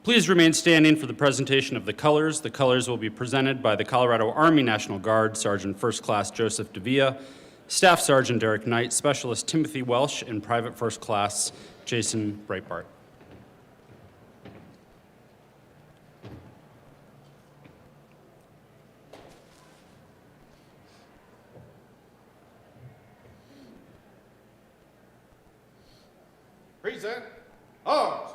Please remain standing for the presentation of the colors. The colors will be presented by the Colorado Army National Guard Sergeant First Class Joseph DeVilla, Staff Sergeant Derek Knight, Specialist Timothy Welsh, and Private First Class Jason Breitbart. Present arms.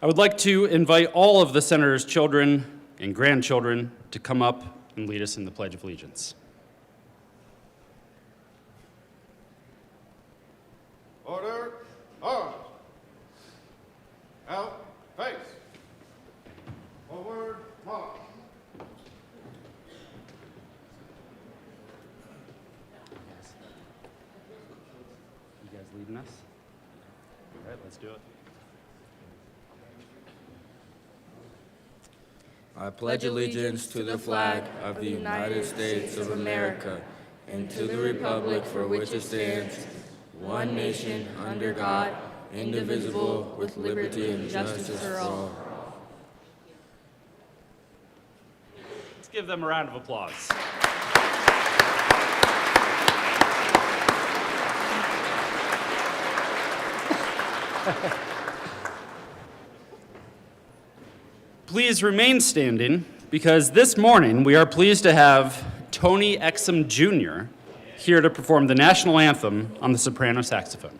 I would like to invite all of the Senator's children and grandchildren to come up and lead us in the Pledge of Allegiance. Order, arms. Out, face. Forward, march. You guys leading us? All right, let's do it. I pledge allegiance to the flag of the United States of America and to the republic for which it stands, one nation, under God, indivisible, with liberty and justice for all. Let's give them a round of applause. Please remain standing, because this morning we are pleased to have Tony Exum Jr. here to perform the national anthem on the soprano saxophone.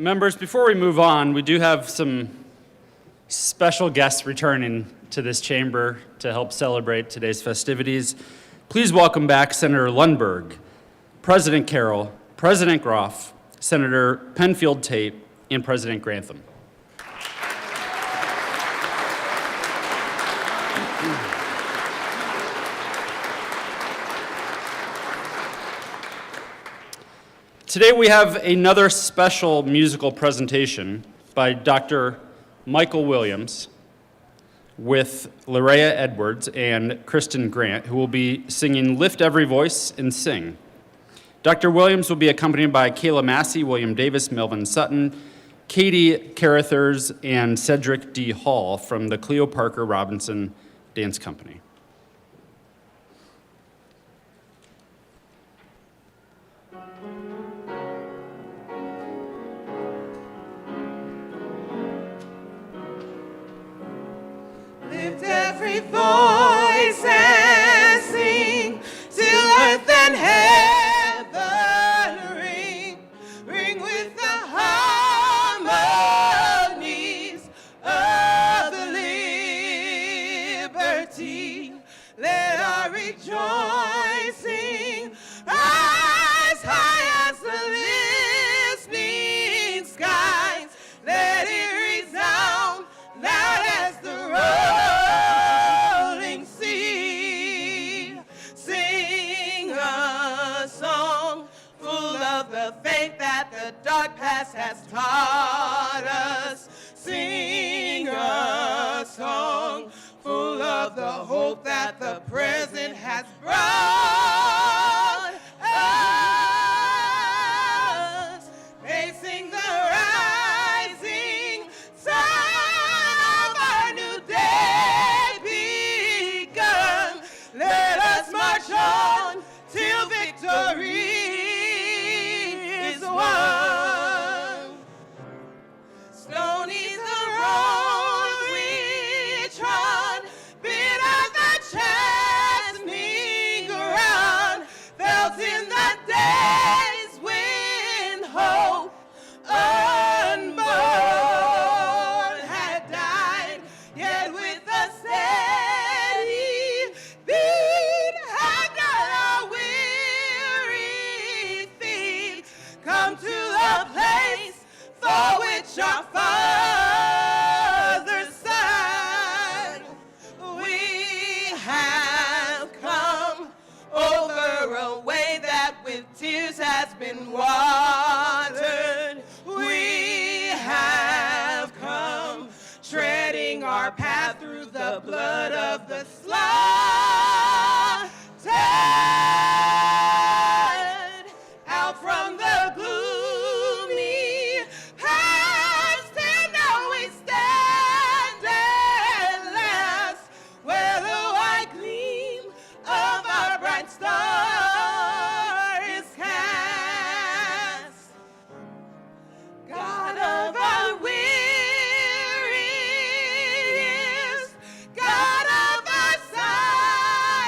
Members, before we move on, we do have some special guests returning to this chamber to help celebrate today's festivities. Please welcome back Senator Lundberg, President Carroll, President Groff, Senator Penfield Tate, and President Grantham. Today we have another special musical presentation by Dr. Michael Williams with Larea Edwards and Kristen Grant, who will be singing Lift Every Voice and Sing. Dr. Williams will be accompanied by Kayla Massey, William Davis, Melvin Sutton, Katie Carruthers, and Cedric D. Hall from the Cleo Parker Robinson Dance Company. Lift every voice and sing till earth and heaven. that the dark past has taught us. Sing a song full of the hope that the present has brought us. Facing the rising sun of our new day begun. Let us march on till victory is won. Stony the road we trod, bitter the chastening ground, felt in the days when hope unborn had died, yet with a steady beat had not our weary feet come to the place for which our fathers sighed. We have come over a way that with tears has been watered. We have come treading our path through the blood of the slaughtered. Out from the gloomy past, and now we stand at last, where the white gleam of our bright star is cast. God of our weary years, God of our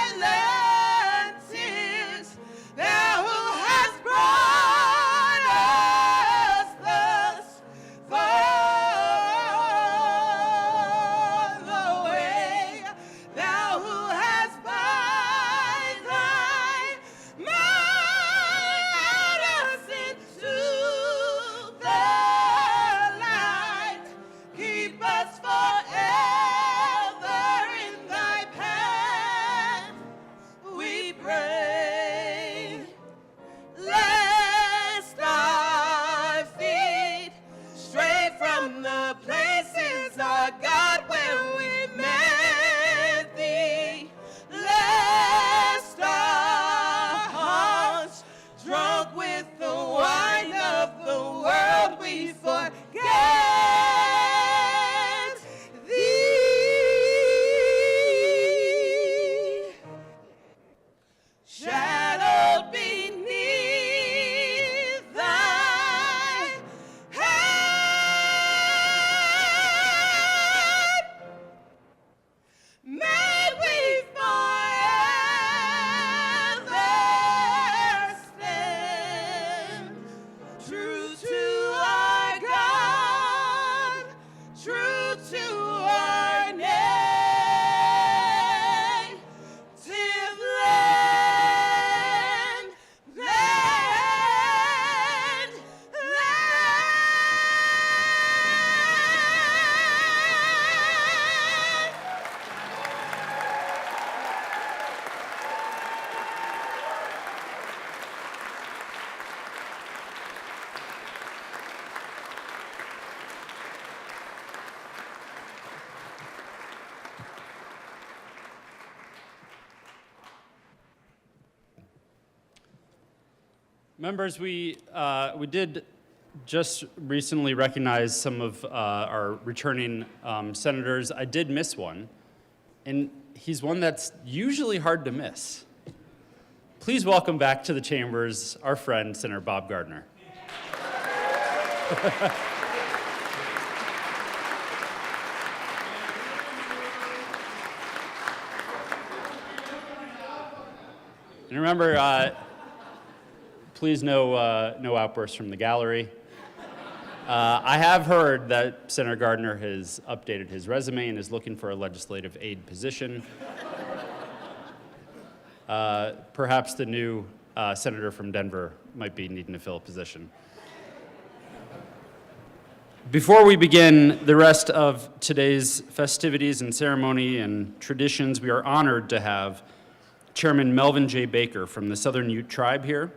silent tears, thou who hast brought us thus far the way, thou who hast by thy might led us into the light, keep us forever in thy path, we pray. Lest our feet stray from the places, our God, where we met thee. Lest our hearts, drunk with the wine of the world, we forget thee. Shadowed beneath thy hand, may we forever stand true to our God, true to our native land, land, land. Members, we did just recently recognize some of our returning senators. I did miss one, and he's one that's usually hard to miss. Please welcome back to the chambers our friend, Senator Bob Gardner. And remember, please no outbursts from the gallery. I have heard that Senator Gardner has updated his resume and is looking for a legislative aid position. Perhaps the new senator from Denver might be needing to fill a position. Before we begin the rest of today's festivities and ceremony and traditions, we are honored to have Chairman Melvin J. Baker from the Southern Ute Tribe here.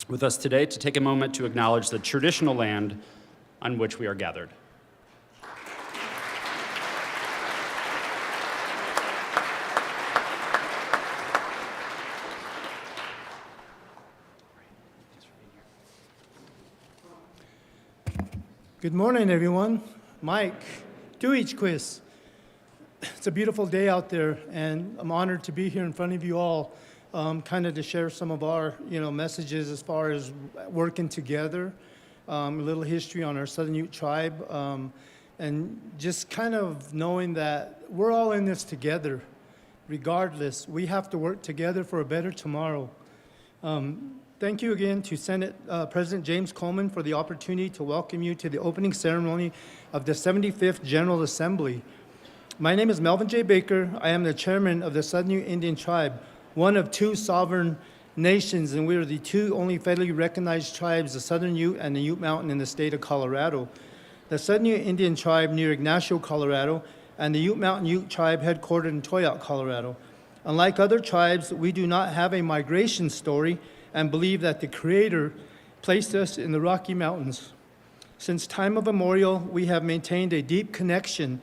with us today to take a moment to acknowledge the traditional land on which we are gathered. Good morning, everyone. Mike, do each quiz. It's a beautiful day out there, and I'm honored to be here in front of you all, kind of to share some of our, messages as far as working together, a little history on our Southern Ute tribe, and just kind of knowing that we're all in this together. Regardless, we have to work together for a better tomorrow. Thank you again to Senate President James Coleman for the opportunity to welcome you to the opening ceremony of the 75th General Assembly. My name is Melvin J. Baker. I am the chairman of the Southern Ute Indian Tribe, one of two sovereign nations, and we are the two only federally recognized tribes, the Southern Ute and the Ute Mountain in the state of Colorado. The Southern Ute Indian Tribe near Ignacio, Colorado, and the Ute Mountain Ute Tribe headquartered in Toyac, Colorado. Unlike other tribes, we do not have a migration story and believe that the Creator placed us in the Rocky Mountains. Since time immemorial, we have maintained a deep connection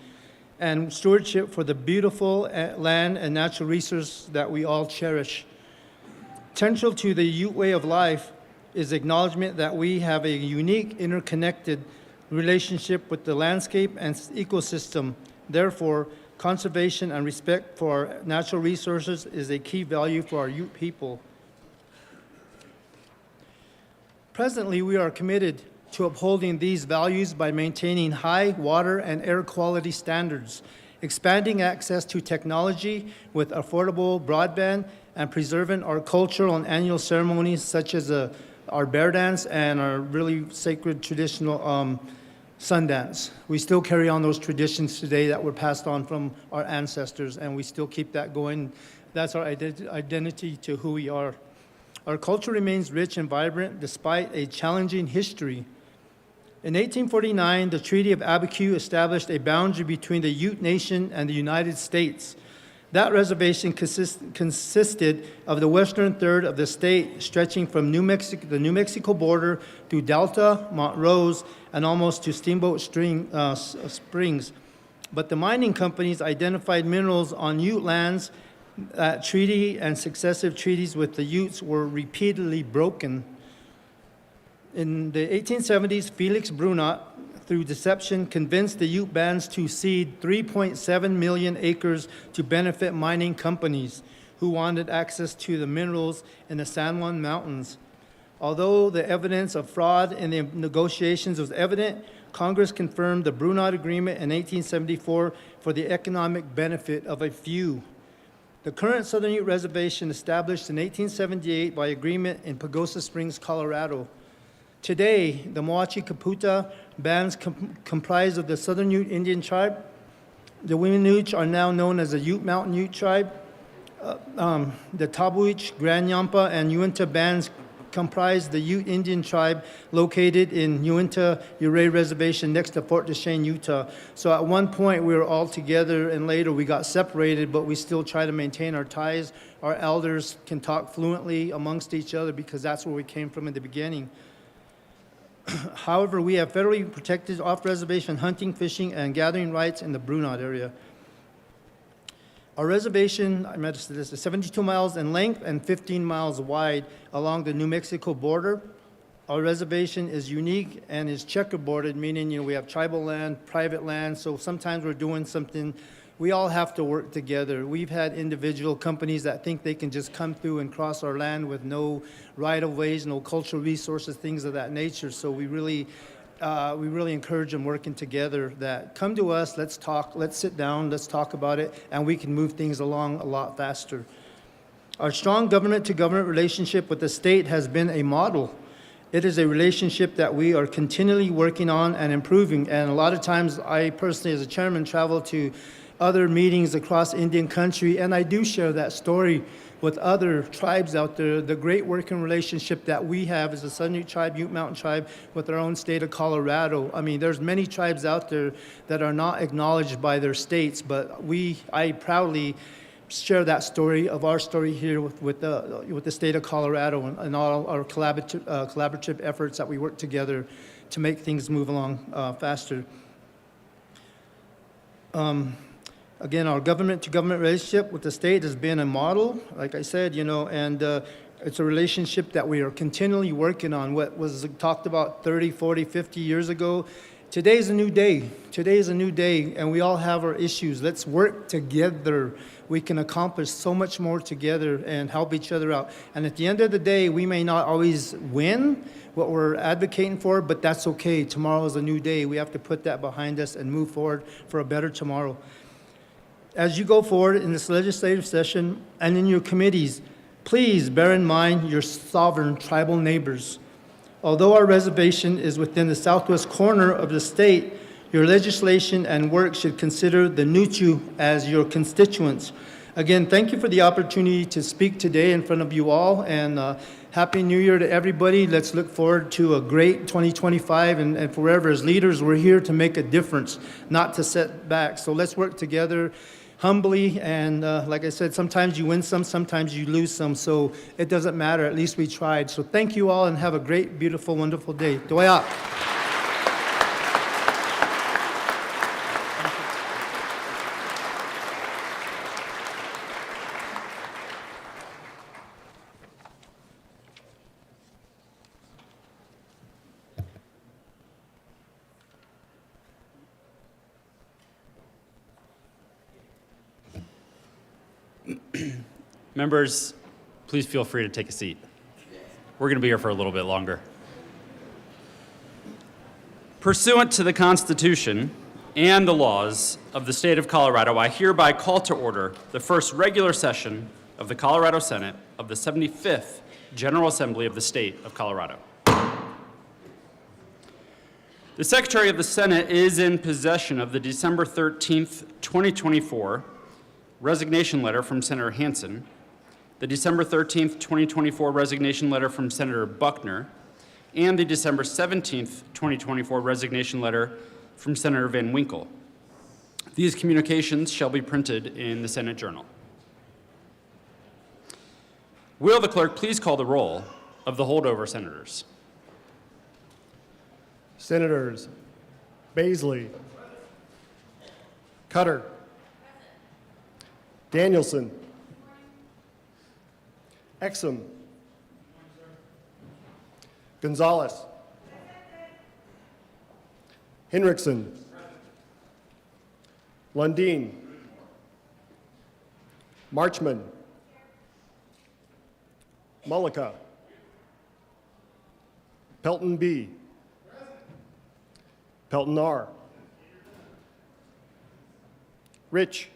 and stewardship for the beautiful land and natural resources that we all cherish. Central to the Ute way of life is acknowledgement that we have a unique, interconnected relationship with the landscape and ecosystem. Therefore, conservation and respect for our natural resources is a key value for our Ute people. Presently, we are committed to upholding these values by maintaining high water and air quality standards, expanding access to technology with affordable broadband, and preserving our cultural and annual ceremonies such as our bear dance and our really sacred traditional sun dance. We still carry on those traditions today that were passed on from our ancestors, and we still keep that going. That's our identity to who we are. Our culture remains rich and vibrant despite a challenging history. In 1849, the Treaty of Abiquiu established a boundary between the Ute Nation and the United States. That reservation consisted of the western third of the state, stretching from the New Mexico border to Delta, Montrose, and almost to Steamboat Springs. But the mining companies identified minerals on Ute lands. That treaty and successive treaties with the Utes were repeatedly broken. In the 1870s, Felix Brunot, through deception, convinced the Ute bands to cede 3.7 million acres to benefit mining companies who wanted access to the minerals in the San Juan Mountains. Although the evidence of fraud in the negotiations was evident, Congress confirmed the Brunot Agreement in 1874 for the economic benefit of a few. The current Southern Ute Reservation, established in 1878 by agreement in Pagosa Springs, Colorado. Today, the Moachi Caputa bands comprise of the Southern Ute Indian Tribe. The Wiminuche are now known as the Ute Mountain Ute Tribe. The Tabuich, Grand Yampa, and Uinta bands comprise the Ute Indian Tribe located in Uinta Ouray Reservation next to Fort Duchesne, Utah. So at one point we were all together, and later we got separated, but we still try to maintain our ties. Our elders can talk fluently amongst each other because that's where we came from in the beginning. However, we have federally protected off-reservation hunting, fishing, and gathering rights in the Brunot area. Our reservation, I meant to say this, is 72 miles in length and 15 miles wide along the New Mexico border. Our reservation is unique and is checkerboarded, meaning we have tribal land, private land, so sometimes we're doing something. We all have to work together. We've had individual companies that think they can just come through and cross our land with no right-of-ways, no cultural resources, things of that nature. So we really encourage them working together that come to us, let's talk, let's sit down, let's talk about it, and we can move things along a lot faster. Our strong government-to-government relationship with the state has been a model. It is a relationship that we are continually working on and improving. And a lot of times I personally, as a chairman, travel to other meetings across Indian country, and I do share that story with other tribes out there, the great working relationship that we have as a Southern Ute tribe, Ute Mountain tribe, with our own state of Colorado. I mean, there's many tribes out there that are not acknowledged by their states, but I proudly share that story of our story here with the state of Colorado and all our collaborative efforts that we work together to make things move along faster. Again, our government-to-government relationship with the state has been a model, like I said, and it's a relationship that we are continually working on. What was talked about 30, 40, 50 years ago, today's a new day. Today's a new day, and we all have our issues. Let's work together. We can accomplish so much more together and help each other out. And at the end of the day, we may not always win what we're advocating for, but that's okay. Tomorrow is a new day. We have to put that behind us and move forward for a better tomorrow. As you go forward in this legislative session and in your committees, please bear in mind your sovereign tribal neighbors. Although our reservation is within the southwest corner of the state, your legislation and work should consider the Nuchu as your constituents. Again, thank you for the opportunity to speak today in front of you all, and Happy New Year to everybody. Let's look forward to a great 2025, and forever as leaders, we're here to make a difference, not to set back. So let's work together humbly, and like I said, sometimes you win some, sometimes you lose some, so it doesn't matter. At least we tried. So thank you all, and have a great, beautiful, wonderful day. Doya. Members, please feel free to take a seat. We're going to be here for a little bit longer. Pursuant to the Constitution and the laws of the state of Colorado, I hereby call to order the first regular session of the Colorado Senate of the 75th General Assembly of the state of Colorado. The Secretary of the Senate is in possession of the December 13th, 2024 resignation letter from Senator Hansen, the December 13th, 2024 resignation letter from Senator Buckner, and the December 17th, 2024 resignation letter from Senator Van Winkle. These communications shall be printed in the Senate Journal. Will the clerk please call the roll of the holdover senators? Senators Baisley, Cutter, Danielson, Exum, Gonzalez, Henriksen, Lundin, Marchman, Mullica, Pelton B, Pelton R, Rich,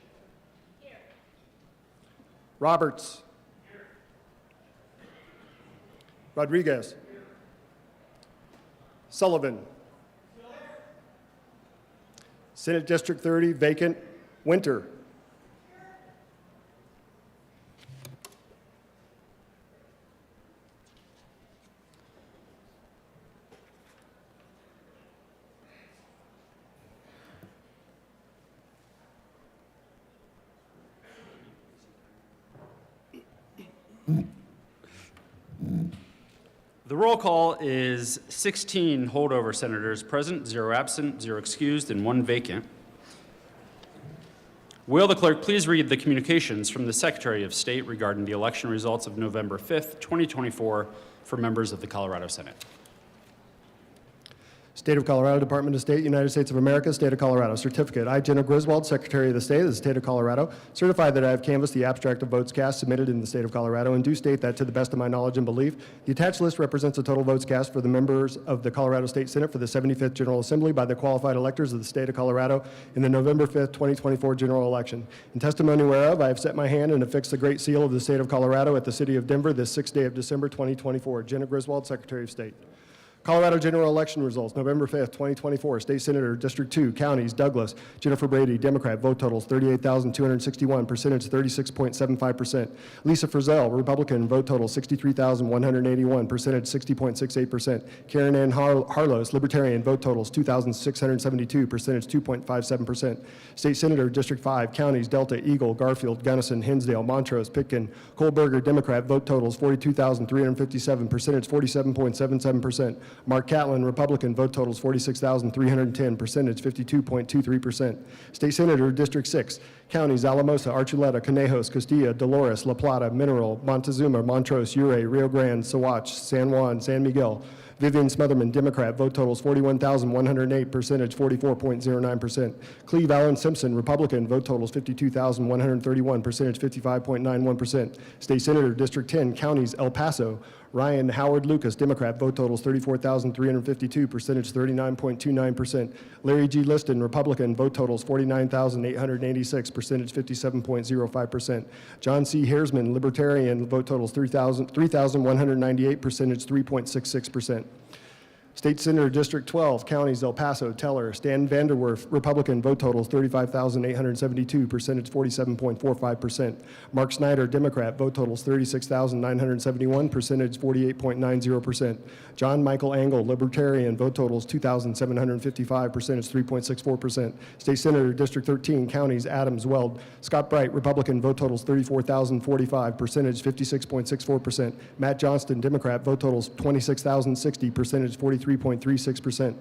Roberts, Rodriguez, Sullivan, Senate District 30 vacant, Winter, The roll call is 16 holdover senators present, 0 absent, 0 excused, and 1 vacant. Will the clerk please read the communications from the Secretary of State regarding the election results of November 5th, 2024 for members of the Colorado Senate? State of Colorado, Department of State, United States of America, State of Colorado. Certificate. I, Jenna Griswold, Secretary of the State of the State of Colorado, certify that I have canvassed the abstract of votes cast submitted in the State of Colorado and do state that, to the best of my knowledge and belief, the attached list represents the total votes cast for the members of the Colorado State Senate for the 75th General Assembly by the qualified electors of the State of Colorado in the November 5th, 2024 general election. In testimony whereof, I have set my hand and affixed the Great Seal of the State of Colorado at the City of Denver this 6th day of December, 2024. Jenna Griswold, Secretary of State. Colorado general election results, November 5th, 2024. State Senator, District 2, Counties, Douglas, Jennifer Brady, Democrat, vote totals 38,261, percentage 36.75%. Lisa Frizzell, Republican, vote total 63,181, percentage 60.68%. Karen Ann Harlos, Libertarian, vote totals 2,672, percentage 2.57%. State Senator, District 5, Counties, Delta, Eagle, Garfield, Gunnison, Hinsdale, Montrose, Pitkin, Kohlberger, Democrat, vote totals 42,357, percentage 47.77%. Mark Catlin, Republican, vote totals 46,310, percentage 52.23%. State Senator, District 6, Counties, Alamosa, Archuleta, Conejos, Castilla, Dolores, La Plata, Mineral, Montezuma, Montrose, Ouray, Rio Grande, Saguache, San Juan, San Miguel. Vivian Smotherman, Democrat, vote totals 41,108, percentage 44.09%. Cleve Allen Simpson, Republican, vote totals 52,131, percentage 55.91%. State Senator, District 10, Counties, El Paso, Ryan Howard Lucas, Democrat, vote totals 34,352, percentage 39.29%. Larry G. Liston, Republican, vote totals 49,886, percentage 57.05%. John C. Hairsman, Libertarian, vote totals 3,198, percentage 3.66%. State Senator, District 12, Counties, El Paso, Teller, Stan Vanderwerf, Republican, vote totals 35,872, percentage 47.45%. Mark Snyder, Democrat, vote totals 36,971, percentage 48.90%. John Michael Angle, Libertarian, vote totals 2,755, percentage 3.64%. State Senator, District 13, Counties, Adams, Weld, Scott Bright, Republican, vote totals 34,045, percentage 56.64%. Matt Johnston, Democrat, vote totals 26,060, percentage 43.36%.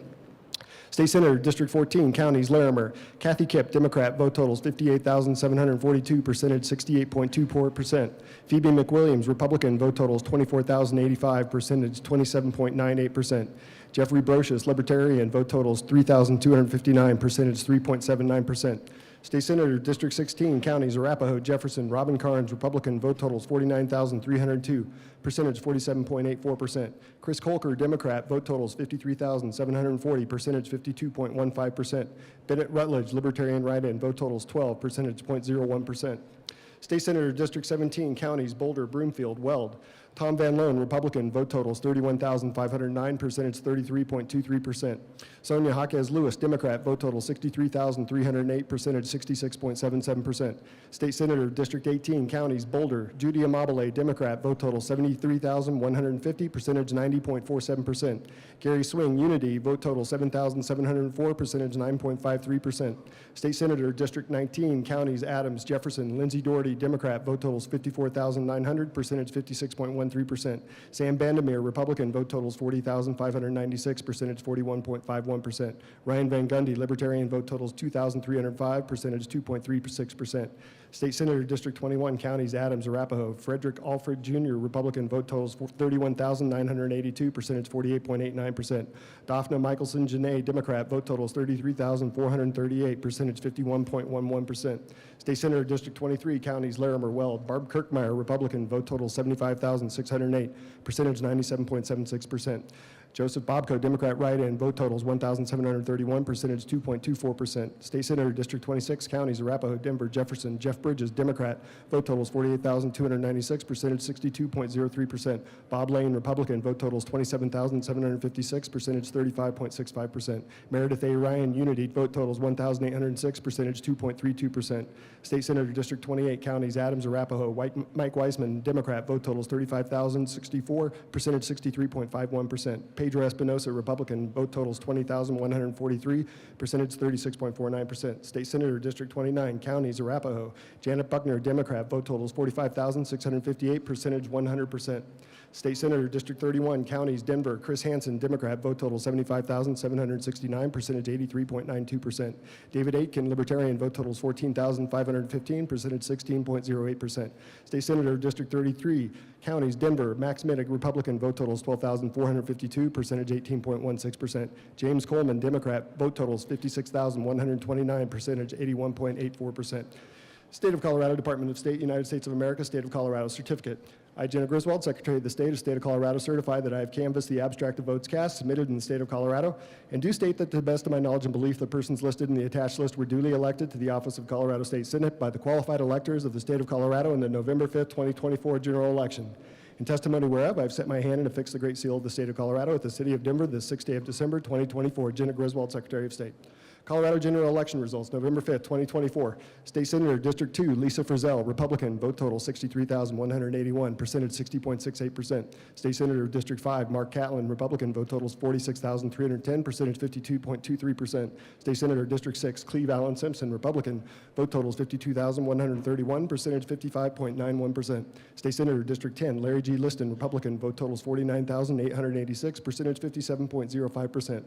State Senator, District 14, Counties, Larimer, Kathy Kipp, Democrat, vote totals 58,742, percentage 68.24%. Phoebe McWilliams, Republican, vote totals 24,085, percentage 27.98%. Jeffrey Brocious, Libertarian, vote totals 3,259, percentage 3.79%. State Senator, District 16, Counties, Arapahoe, Jefferson, Robin Carnes, Republican, vote totals 49,302, percentage 47.84%. Chris Kolker, Democrat, vote totals 53,740, percentage 52.15%. Bennett Rutledge, Libertarian, write-in, vote totals 12, percentage 0.01%. State Senator, District 17, Counties, Boulder, Broomfield, Weld. Tom Van Loan, Republican, vote totals 31,509, percentage 33.23%. Sonia Jaquez Lewis, Democrat, vote total 63,308, percentage 66.77%. State Senator, District 18, Counties, Boulder, Judy Amabile, Democrat, vote total 73,150, percentage 90.47%. Gary Swing, Unity, vote total 7,704, percentage 9.53%. State Senator, District 19, Counties, Adams, Jefferson, Lindsay Doherty, Democrat, vote totals 54,900, percentage 56.13%. Sam Bandemere, Republican, vote totals 40,596, percentage 41.51%. Ryan Van Gundy, Libertarian, vote totals 2,305, percentage 2.36%. State Senator, District 21, Counties, Adams, Arapahoe. Frederick Alfred Jr., Republican, vote totals 31,982, percentage 48.89%. Daphne Michelson Janae, Democrat, vote totals 33,438, percentage 51.11%. State Senator, District 23, Counties, Larimer, Weld. Barb Kirkmeyer, Republican, vote totals 75,608, percentage 97.76%. Joseph Bobko, Democrat, write-in, vote totals 1,731, percentage 2.24%. State Senator, District 26, Counties, Arapahoe, Denver, Jefferson. Jeff Bridges, Democrat, vote totals 48,296, percentage 62.03%. Bob Lane, Republican, vote totals 27,756, percentage 35.65%. Meredith A. Ryan, Unity, vote totals 1,806, percentage 2.32%. State Senator, District 28, Counties, Adams, Arapahoe. Mike Weisman, Democrat, vote totals 35,064, percentage 63.51%. Pedro Espinosa, Republican, vote totals 20,143, percentage 36.49%. State Senator, District 29, Counties, Arapahoe. Janet Buckner, Democrat, vote totals 45,658, percentage 100%. State Senator, District 31, Counties, Denver. Chris Hansen, Democrat, vote total 75,769, percentage 83.92%. David Aitken, Libertarian, vote totals 14,515, percentage 16.08%. State Senator, District 33, Counties, Denver. Max Minnick, Republican, vote totals 12,452, percentage 18.16%. James Coleman, Democrat, vote totals 56,129, percentage 81.84%. State of Colorado, Department of State, United States of America, State of Colorado certificate. I, Jenna Griswold, Secretary of the State of Colorado, certify that I have canvassed the abstract of votes cast submitted in the state of Colorado, and do state that to the best of my knowledge and belief, the persons listed in the attached list were duly elected to the office of Colorado State Senate by the qualified electors of the state of Colorado in the November 5th, 2024 general election. In testimony whereof, I have set my hand and affixed the Great Seal of the State of Colorado at the City of Denver this 6th day of December, 2024. Jenna Griswold, Secretary of State. Colorado general election results, November 5th, 2024. State Senator, District 2, Lisa Frizzell, Republican, vote total 63,181, percentage 60.68%. State Senator, District 5, Mark Catlin, Republican, vote totals 46,310, percentage 52.23%. State Senator, District 6, Cleve Allen Simpson, Republican, vote totals 52,131, percentage 55.91%. State Senator, District 10, Larry G. Liston, Republican, vote totals 49,886, percentage 57.05%.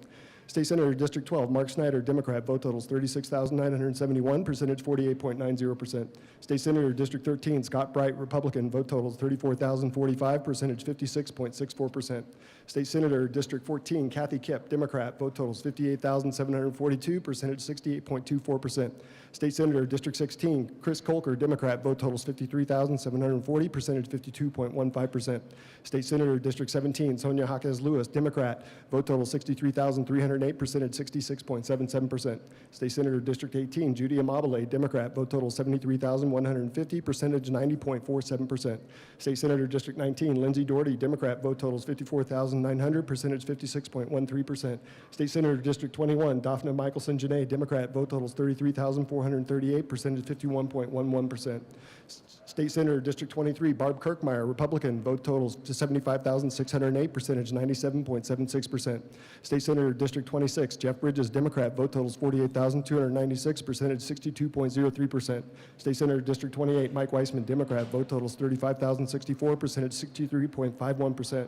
State Senator, District 12, Mark Snyder, Democrat, vote totals 36,971, percentage 48.90%. State Senator, District 13, Scott Bright, Republican, vote totals 34,045, percentage 56.64%. State Senator, District 14, Kathy Kipp, Democrat, vote totals 58,742, percentage 68.24%. State Senator, District 16, Chris Kolker, Democrat, vote totals 53,740, percentage 52.15%. State Senator, District 17, Sonia Jaquez Lewis, Democrat, vote total 63,308, percentage 66.77%. State Senator, District 18, Judy Amabile, Democrat, vote total 73,150, percentage 90.47%. State Senator, District 19, Lindsay Doherty, Democrat, vote totals 54,900, percentage 56.13%. State Senator, District 21, Daphne Michelson Janae, Democrat, vote totals 33,438, percentage 51.11%. State Senator, District 23, Barb Kirkmeyer, Republican, vote totals to 75,608, percentage 97.76%. State Senator, District 26, Jeff Bridges, Democrat, vote totals 48,296, percentage 62.03%. State Senator, District 28, Mike Weissman, Democrat, vote totals 35,064, percentage 63.51%.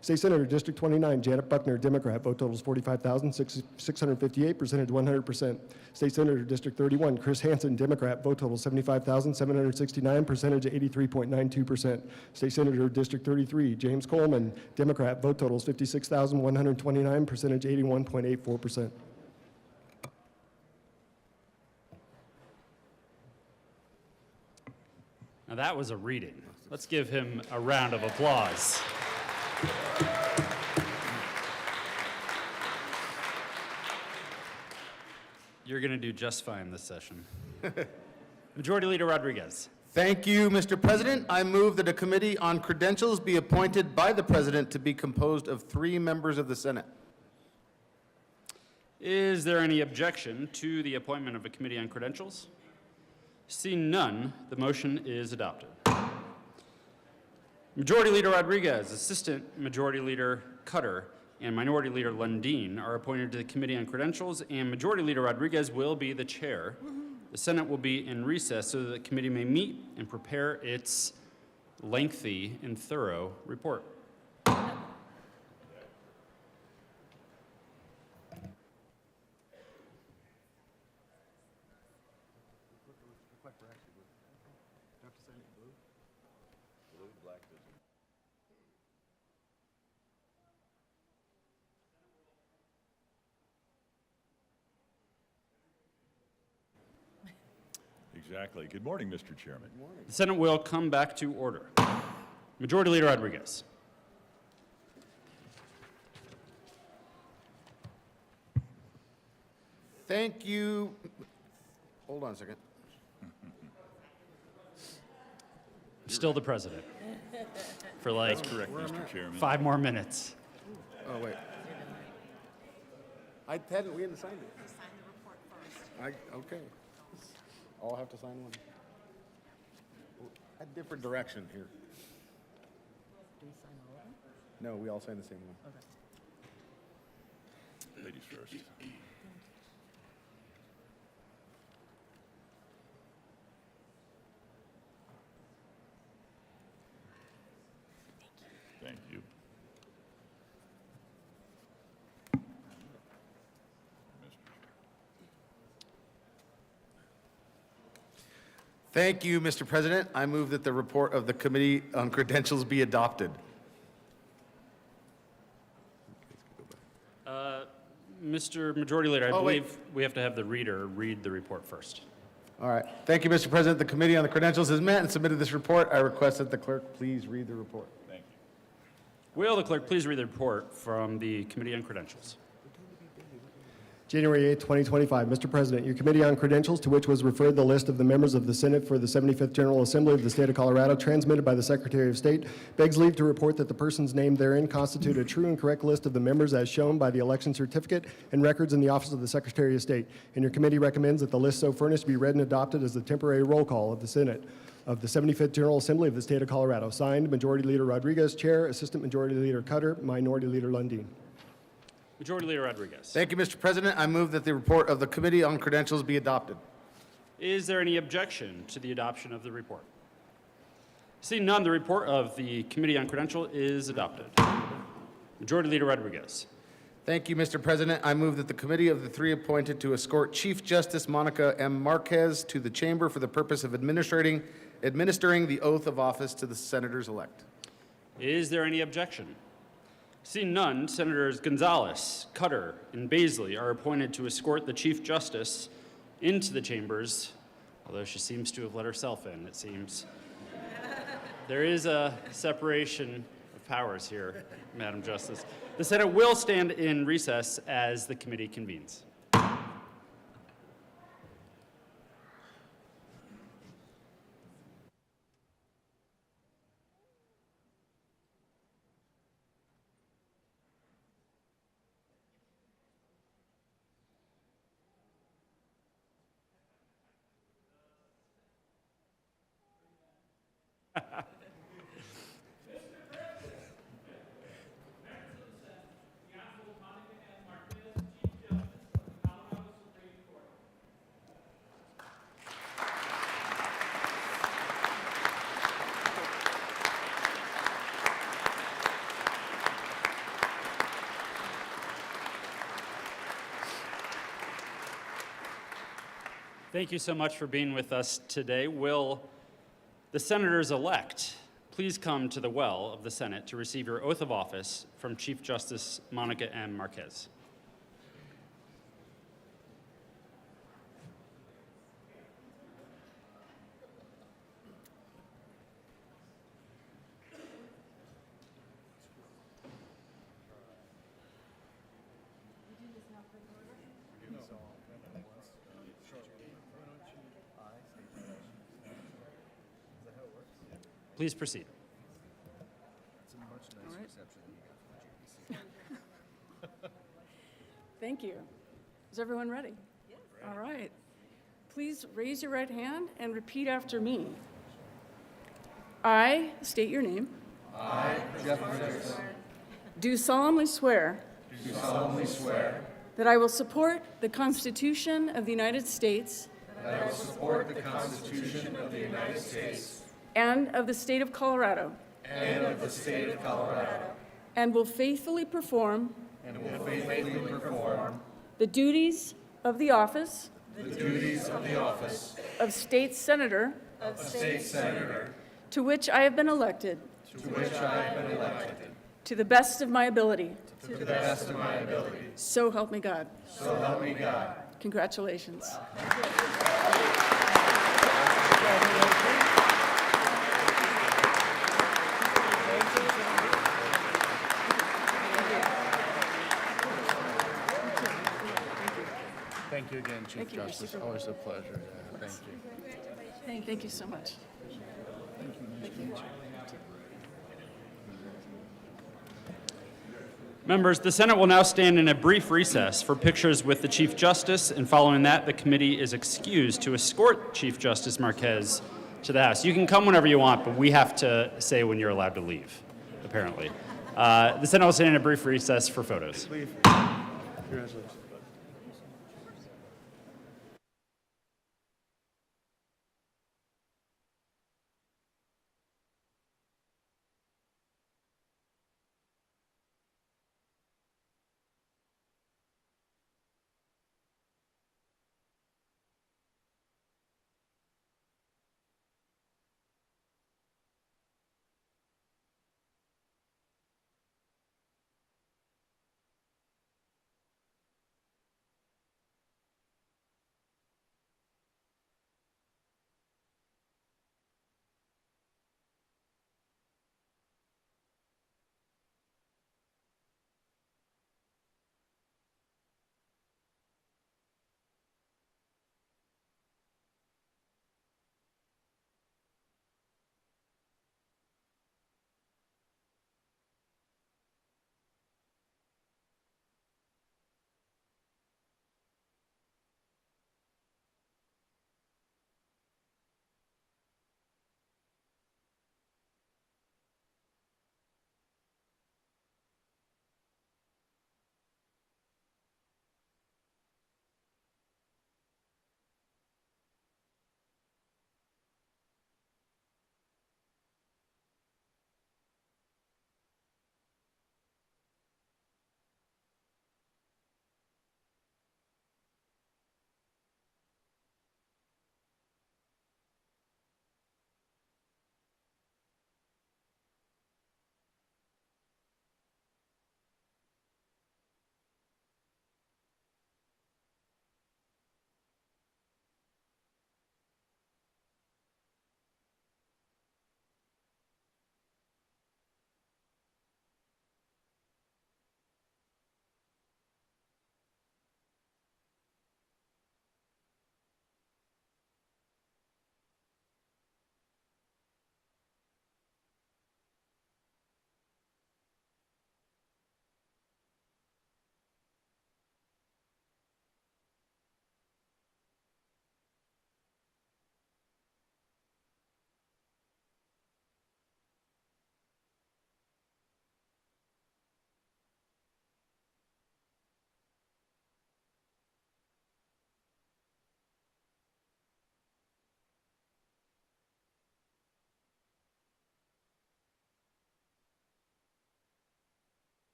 State Senator, District 29, Janet Buckner, Democrat, vote totals 45,658, percentage 100%. State Senator, District 31, Chris Hansen, Democrat, vote totals 75,769, percentage 83.92%. State Senator, District 33, James Coleman, Democrat, vote totals 56,129, percentage 81.84%. Now that was a reading. Let's give him a round of applause. You're going to do just fine this session. Majority Leader Rodriguez. Thank you, Mr. President. I move that a committee on credentials be appointed by the President to be composed of 3 members of the Senate. Is there any objection to the appointment of a committee on credentials? Seeing none, the motion is adopted. Majority Leader Rodriguez, Assistant Majority Leader Cutter, and Minority Leader Lundeen are appointed to the Committee on Credentials, and Majority Leader Rodriguez will be the chair. The Senate will be in recess so that the committee may meet and prepare its lengthy and thorough report. Exactly. Good morning, Mr. Chairman. The Senate will come back to order. Majority Leader Rodriguez. Thank you. Hold on a second. Still the president. For like That's correct, Mr. Chairman. 5 more minutes. Oh, wait. We hadn't signed it. You signed the report first. Okay. I'll have to sign one. A different direction here. Do we sign all of them? No, we all sign the same one. Okay. Ladies first. Thank you. Thank you, Mr. President. I move that the report of the Committee on Credentials be adopted. Mr. Majority Leader, I Oh, wait. believe we have to have the reader read the report first. All right. Thank you, Mr. President. The Committee on the Credentials has met and submitted this report. I request that the clerk please read the report. Thank you. Will the clerk please read the report from the Committee on Credentials? January 8, 2025. Mr. President, your Committee on Credentials, to which was referred the list of the members of the Senate for the 75th General Assembly of the State of Colorado, transmitted by the Secretary of State, begs leave to report that the persons named therein constitute a true and correct list of the members as shown by the election certificate and records in the Office of the Secretary of State. And your committee recommends that the list so furnished be read and adopted as the temporary roll call of the Senate of the 75th General Assembly of the State of Colorado. Signed, Majority Leader Rodriguez, Chair, Assistant Majority Leader Cutter, Minority Leader Lundin. Majority Leader Rodriguez. Thank you, Mr. President. I move that the report of the Committee on Credentials be adopted. Is there any objection to the adoption of the report? Seeing none, the report of the Committee on Credential is adopted. Majority Leader Rodriguez. Thank you, Mr. President. I move that the committee of the three appointed to escort Chief Justice Monica M. Marquez to the chamber for the purpose of administering the oath of office to the senators-elect. Is there any objection? Seeing none, Senators Gonzalez, Cutter, and Baisley are appointed to escort the Chief Justice into the chambers, although she seems to have let herself in, it seems. There is a separation of powers here, Madam Justice. The Senate will stand in recess as the committee convenes. Thank you so much for being with us today. Will the senators-elect please come to the well of the Senate to receive your oath of office from Chief Justice Monica M. Marquez. Please proceed. Thank you. Is everyone ready? Yes. All right. Please raise your right hand and repeat after me. I state your name. I, Jeff Richards, Do solemnly swear do solemnly swear that I will support the Constitution of the United States that I will support the Constitution of the United States and of the State of Colorado, and of the State of Colorado, and will faithfully perform and will faithfully perform the duties of the office the duties of the office of State Senator of State Senator, to which I have been elected, to which I have been elected, to the best of my ability. to the best of my ability. So help me God. So help me God. Congratulations. Thank you again, Chief Thank you. Justice. Always a pleasure. Yeah, thank you. Thank you so much. Members, the Senate will now stand in a brief recess for pictures with the Chief Justice, and following that, the committee is excused to escort Chief Justice Marquez to the House. You can come whenever you want, but we have to say when you're allowed to leave, apparently. The Senate will stand in a brief recess for photos. Congratulations.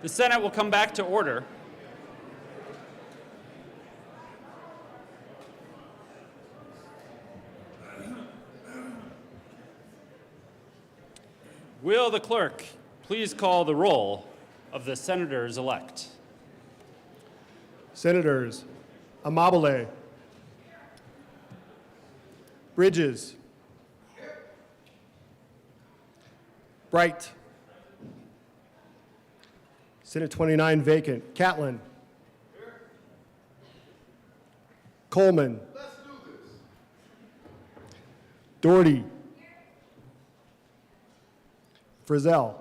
The Senate will come back to order. Will the clerk please call the roll of the senators-elect? Senators Amabile, Bridges, Bright, Senate 29 vacant, Catlin, Coleman, Doherty, Frizzell,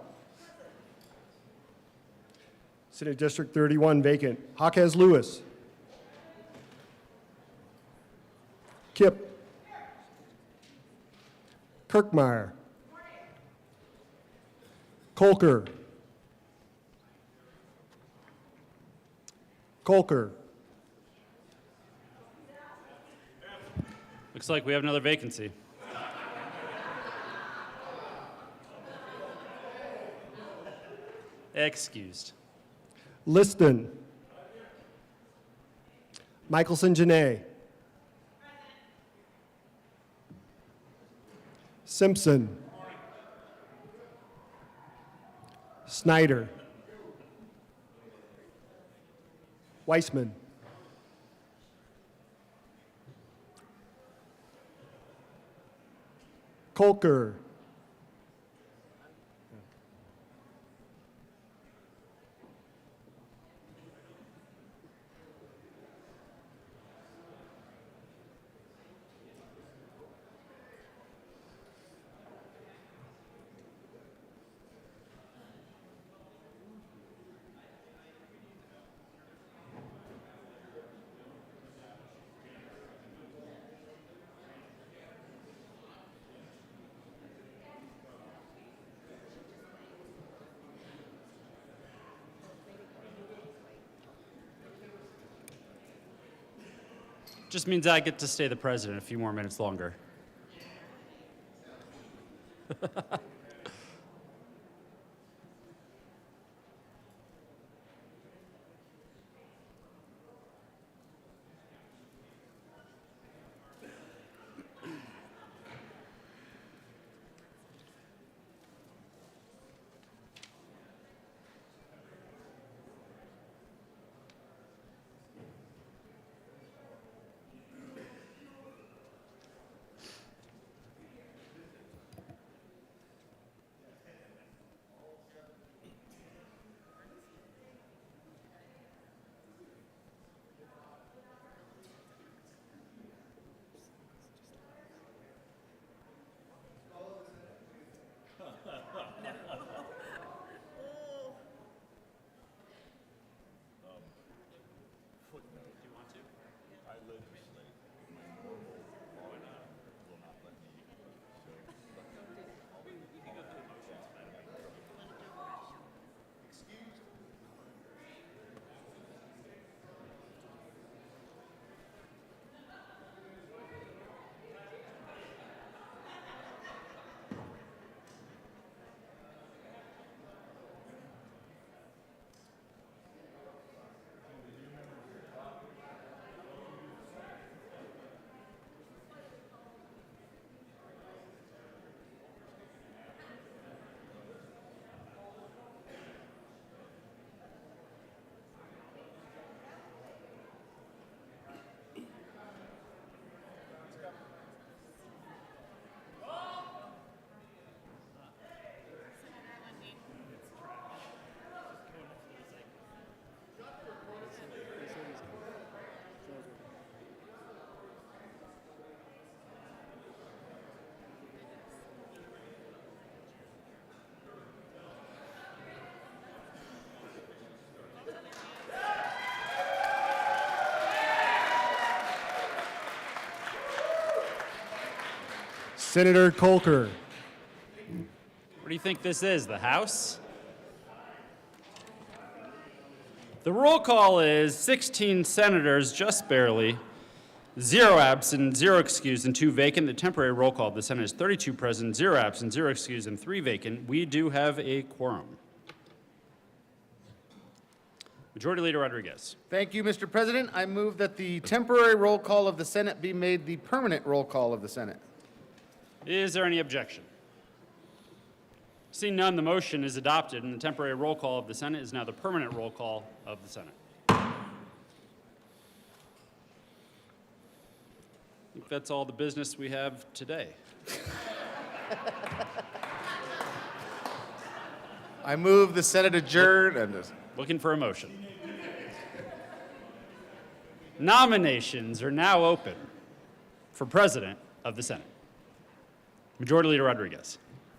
Senate District 31 vacant, Jaquez Lewis, Kip, Kirkmeyer, Kolker, Looks like we have another vacancy. Excused. Liston, Michelson Janae, Simpson, Snyder, Weissman, Kolker, Just means I get to stay the president a few more minutes longer. Senator Kolker, What do you think this is, the House? The roll call is 16 senators, just barely, 0 absent, 0 excused, and 2 vacant. The temporary roll call of the Senate is 32 present, 0 absent, 0 excused, and 3 vacant. We do have a quorum. Majority Leader Rodriguez. Thank you, Mr. President. I move that the temporary roll call of the Senate be made the permanent roll call of the Senate. Is there any objection? Seeing none, the motion is adopted, and the temporary roll call of the Senate is now the permanent roll call of the Senate. I think that's all the business we have today. I move the Senate adjourn. I'm just- Looking for a motion. Nominations are now open for President of the Senate. Majority Leader Rodriguez.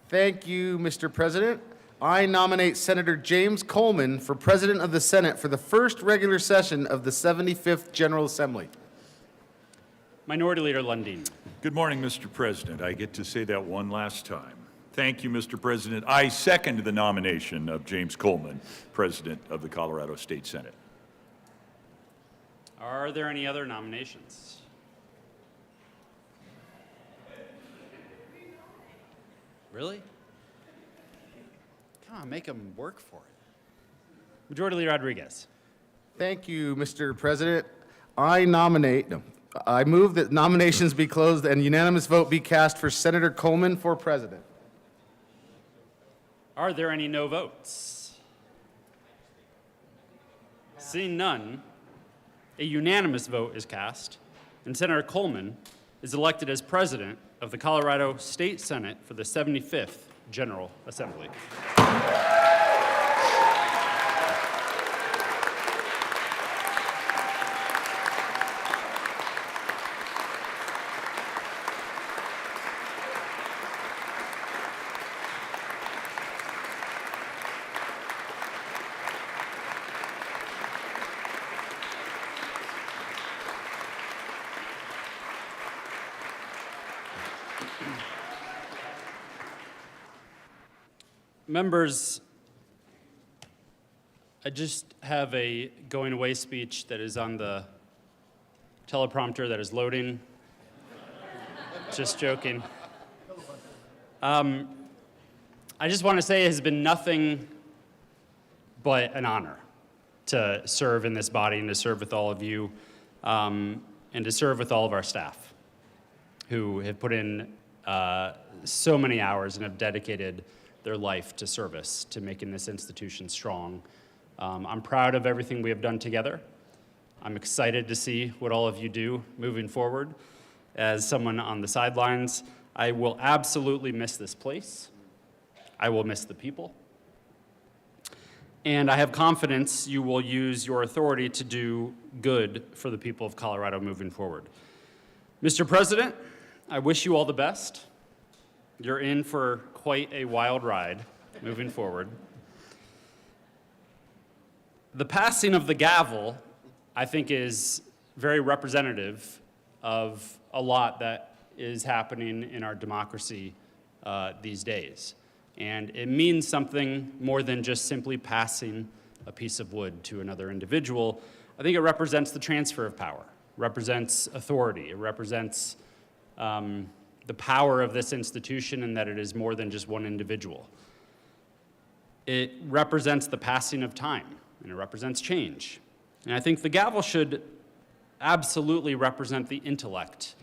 Thank you, Mr. President. I nominate Senator James Coleman for President of the Senate for the first regular session of the 75th General Assembly. Minority Leader Lundin. Good morning, Mr. President. I get to say that one last time. Thank you, Mr. President. I second the nomination of James Coleman, President of the Colorado State Senate. Are there any other nominations? Really? Come on, make them work for it. Majority Leader Rodriguez. Thank you, Mr. President. I move that nominations be closed and unanimous vote be cast for Senator Coleman for President. Are there any no votes? Seeing none, a unanimous vote is cast, and Senator Coleman is elected as President of the Colorado State Senate for the 75th General Assembly. Members, I just have a going away speech that is on the teleprompter that is loading. Just joking. I just want to say it has been nothing but an honor to serve in this body and to serve with all of you and to serve with all of our staff who have put in so many hours and have dedicated their life to service, to making this institution strong. I'm proud of everything we have done together. I'm excited to see what all of you do moving forward. As someone on the sidelines, I will absolutely miss this place. I will miss the people. And I have confidence you will use your authority to do good for the people of Colorado moving forward. Mr. President, I wish you all the best. You're in for quite a wild ride moving forward. The passing of the gavel, I think, is very representative of a lot that is happening in our democracy these days. And it means something more than just simply passing a piece of wood to another individual. I think it represents the transfer of power, represents authority, it represents the power of this institution and that it is more than just one individual. It represents the passing of time, and it represents change. And I think the gavel should absolutely represent the intellect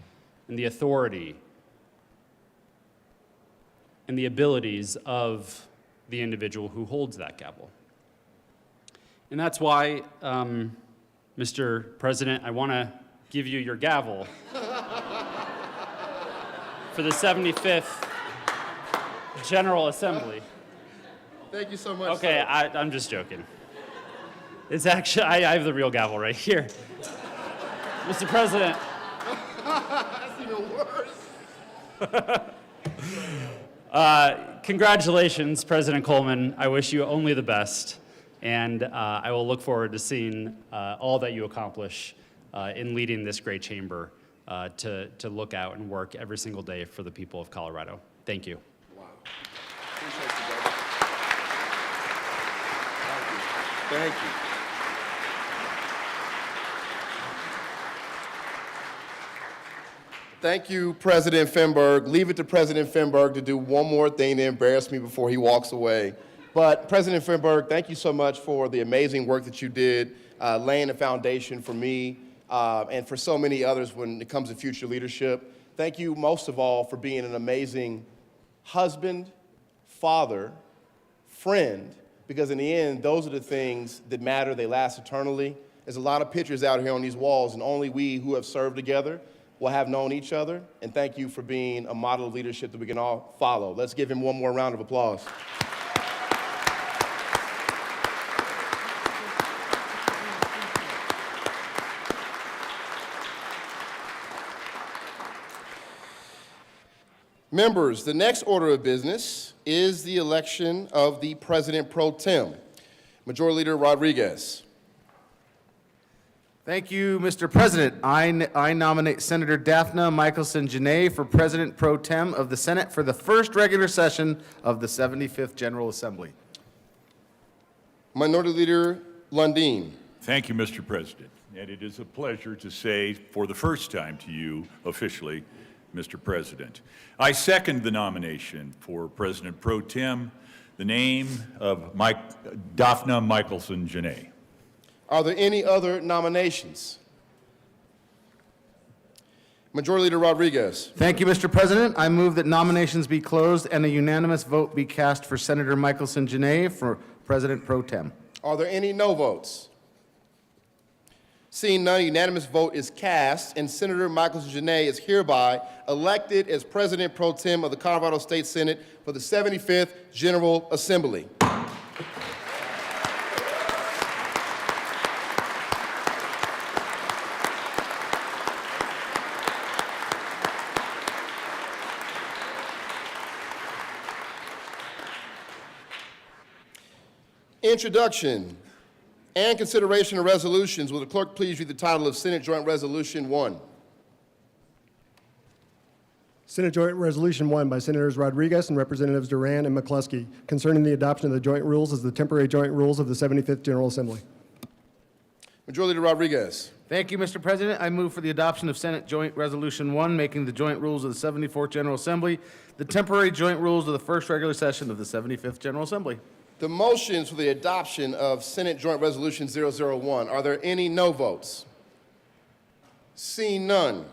and the authority and the abilities of the individual who holds that gavel. And that's why, Mr. President, I want to give you your gavel for the 75th General Assembly. Thank you so much. Okay, I'm just joking. It's actually, I have the real gavel right here. Mr. President. That's even worse. Congratulations, President Coleman. I wish you only the best, and I will look forward to seeing all that you accomplish in leading this great chamber to look out and work every single day for the people of Colorado. Thank you. Wow. Appreciate you, brother. Thank you. Thank you, President Finberg. Leave it to President Finberg to do one more thing to embarrass me before he walks away. But President Finberg, thank you so much for the amazing work that you did, laying the foundation for me and for so many others when it comes to future leadership. Thank you most of all for being an amazing husband, father, friend, because in the end, those are the things that matter. They last eternally. There's a lot of pictures out here on these walls, and only we who have served together will have known each other. And thank you for being a model of leadership that we can all follow. Let's give him one more round of applause. Members, the next order of business is the election of the President Pro Tem. Majority Leader Rodriguez. Thank you, Mr. President. I nominate Senator Daphne Michelson Janae for President Pro Tem of the Senate for the first regular session of the 75th General Assembly. Minority Leader Lundeen. Thank you, Mr. President. And it is a pleasure to say for the first time to you officially, Mr. President, I second the nomination for President Pro Tem, the name of Daphne Michelson Janae. Are there any other nominations? Majority Leader Rodriguez. Thank you, Mr. President. I move that nominations be closed and a unanimous vote be cast for Senator Michelson Janae for President Pro Tem. Are there any no votes? Seeing none, a unanimous vote is cast, and Senator Michelson Janae is hereby elected as President Pro Tem of the Colorado State Senate for the 75th General Assembly. Introduction and consideration of resolutions. Will the clerk please read the title of Senate Joint Resolution 1? Senate Joint Resolution 1 by Senators Rodriguez and Representatives Duran and McCluskey concerning the adoption of the joint rules as the temporary joint rules of the 75th General Assembly. Majority Leader Rodriguez. Thank you, Mr. President. I move for the adoption of Senate Joint Resolution 1, making the joint rules of the 74th General Assembly the temporary joint rules of the first regular session of the 75th General Assembly. The motions for the adoption of Senate Joint Resolution 001. Are there any no votes? Seeing none.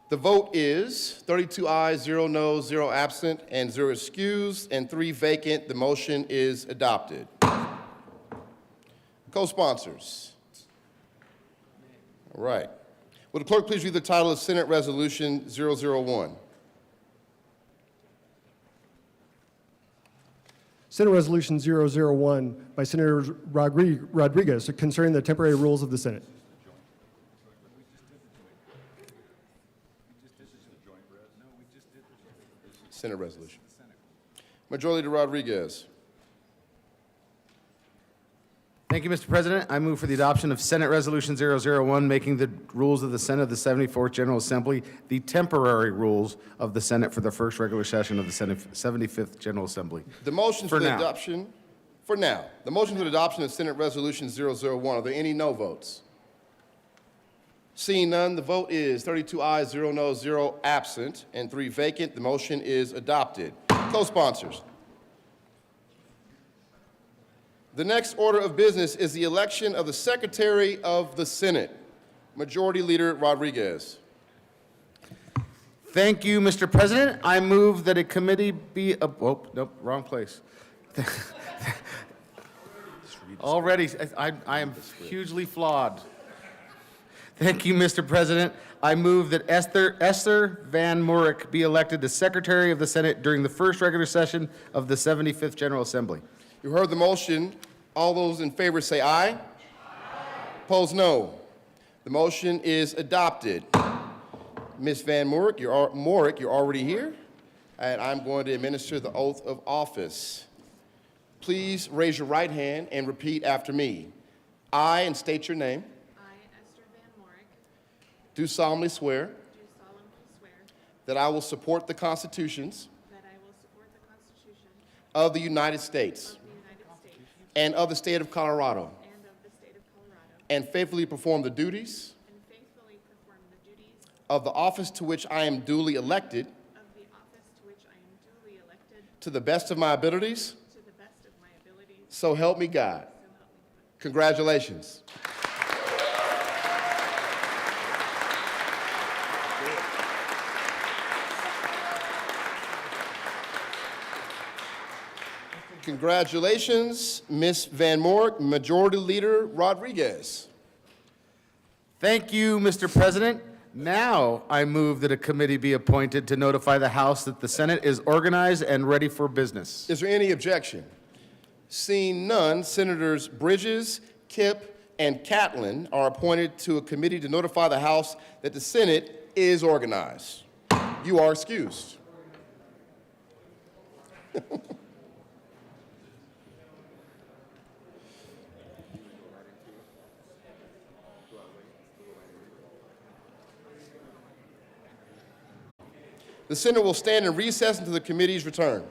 The vote is 32 ayes, 0 noes, 0 absent, and 0 excused, and 3 vacant. The motion is adopted. Co-sponsors. All right. Will the clerk please read the title of Senate Resolution 001? Senate Resolution 001 by Senators Rodriguez concerning the temporary rules of the Senate. Senate resolution. Majority Leader Rodriguez. Thank you, Mr. President. I move for the adoption of Senate Resolution 001, making the rules of the Senate of the 74th General Assembly the temporary rules of the Senate for the first regular session of the 75th General Assembly. The motion For for the now. adoption, for now, the motion for the adoption of Senate Resolution 001. Are there any no votes? Seeing none, the vote is 32 ayes, 0 noes, 0 absent, and 3 vacant. The motion is adopted. Co-sponsors. The next order of business is the election of the Secretary of the Senate. Majority Leader Rodriguez. Thank you, Mr. President. I move that a committee be, oh, nope, wrong place. Already, I am hugely flawed. Thank you, Mr. President. I move that Esther Van Morik be elected as Secretary of the Senate during the first regular session of the 75th General Assembly. You heard the motion. All those in favor say aye. Aye. Opposed, no. The motion is adopted. Ms. Van Morik, you're already here, and I'm going to administer the oath of office. Please raise your right hand and repeat after me. I, and state your name. I, Esther Van Morik, Do solemnly swear do solemnly swear that I will support the constitutions that I will support the Constitution of the United States of the United States and of the state of Colorado, and of the state of Colorado, and faithfully perform the duties and faithfully perform the duties of the office to which I am duly elected of the office to which I am duly elected to the best of my abilities, to the best of my abilities, so help me God. Congratulations. Congratulations, Ms. Van Morik, Majority Leader Rodriguez. Thank you, Mr. President. Now I move that a committee be appointed to notify the House that the Senate is organized and ready for business. Is there any objection? Seeing none, Senators Bridges, Kipp, and Catlin are appointed to a committee to notify the House that the Senate is organized. You are excused. The Senate will stand in recess until the committee's return.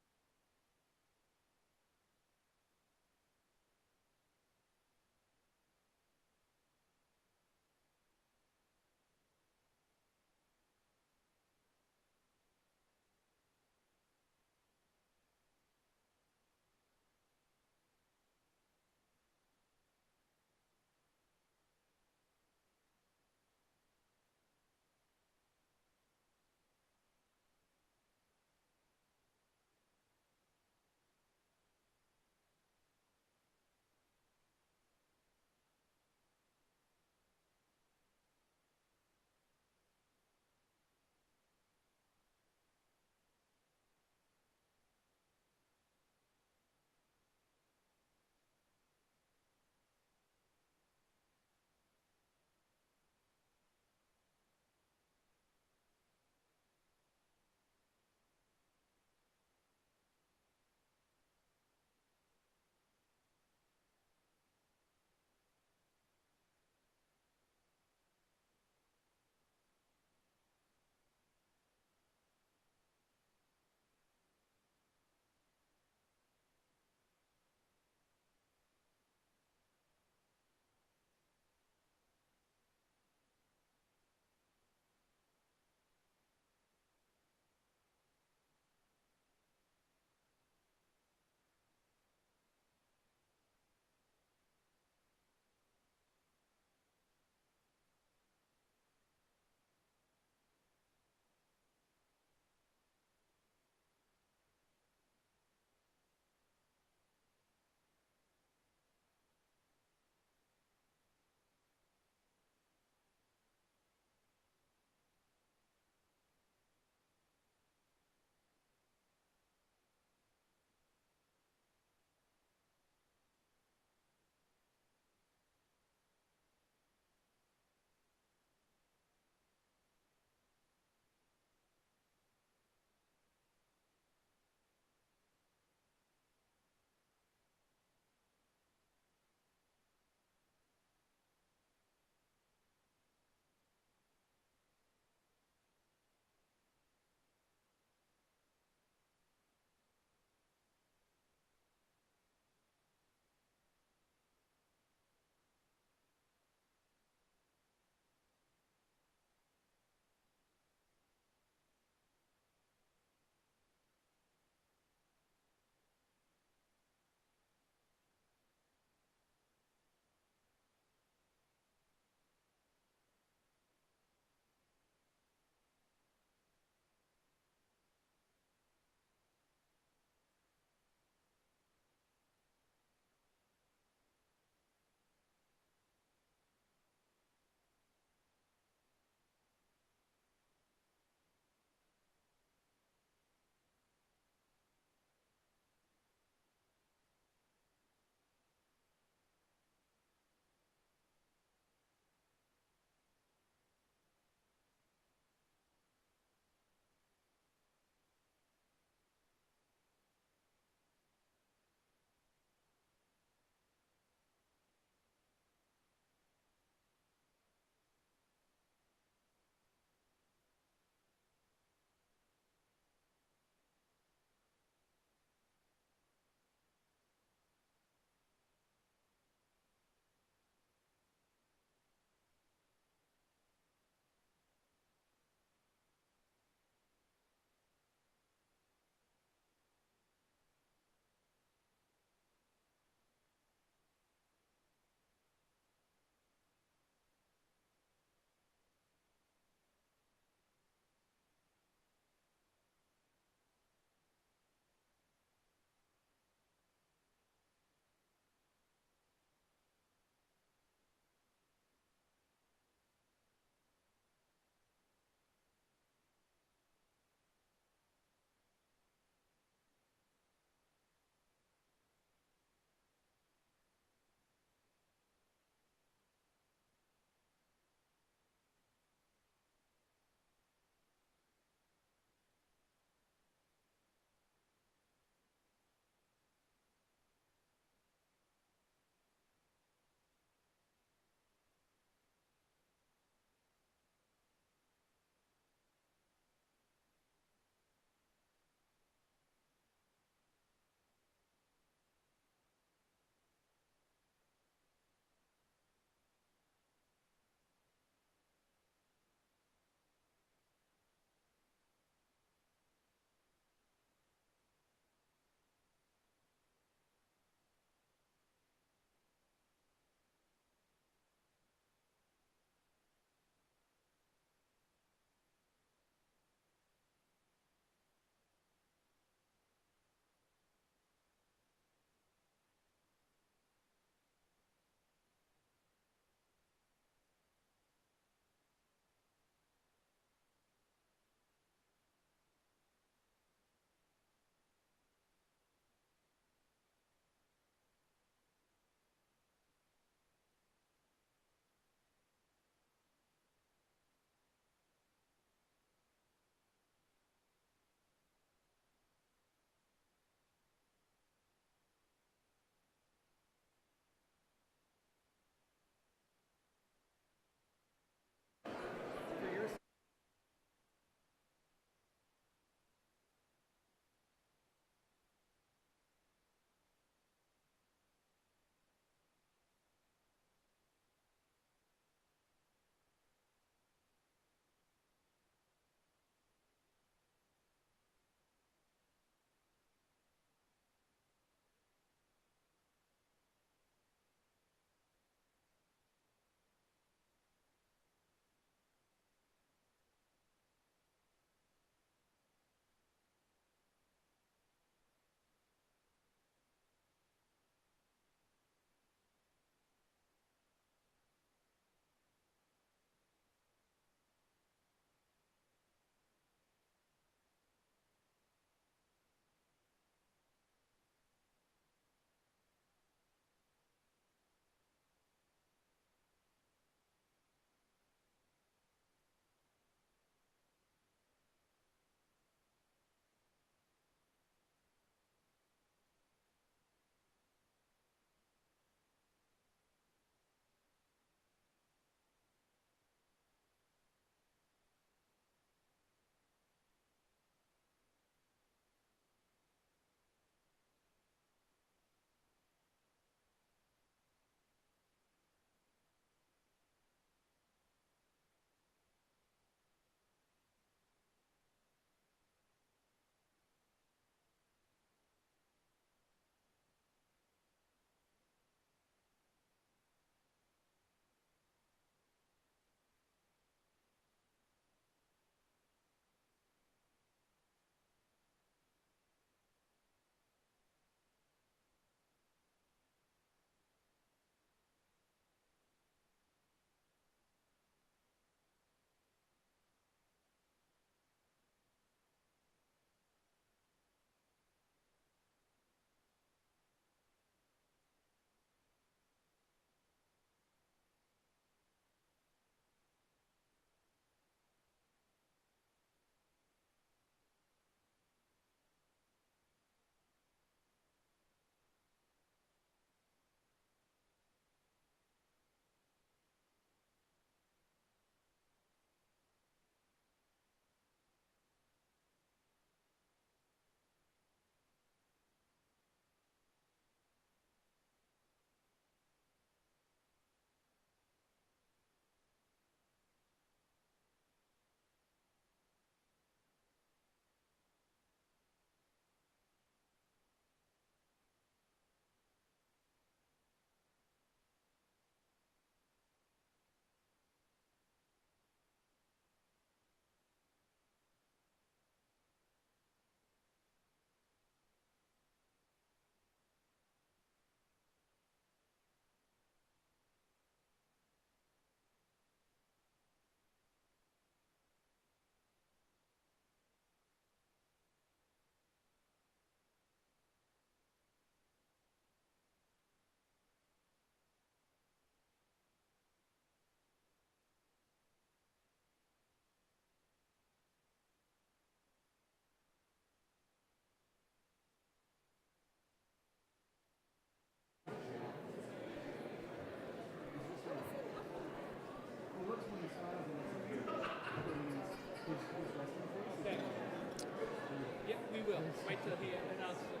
Wait till he announces it.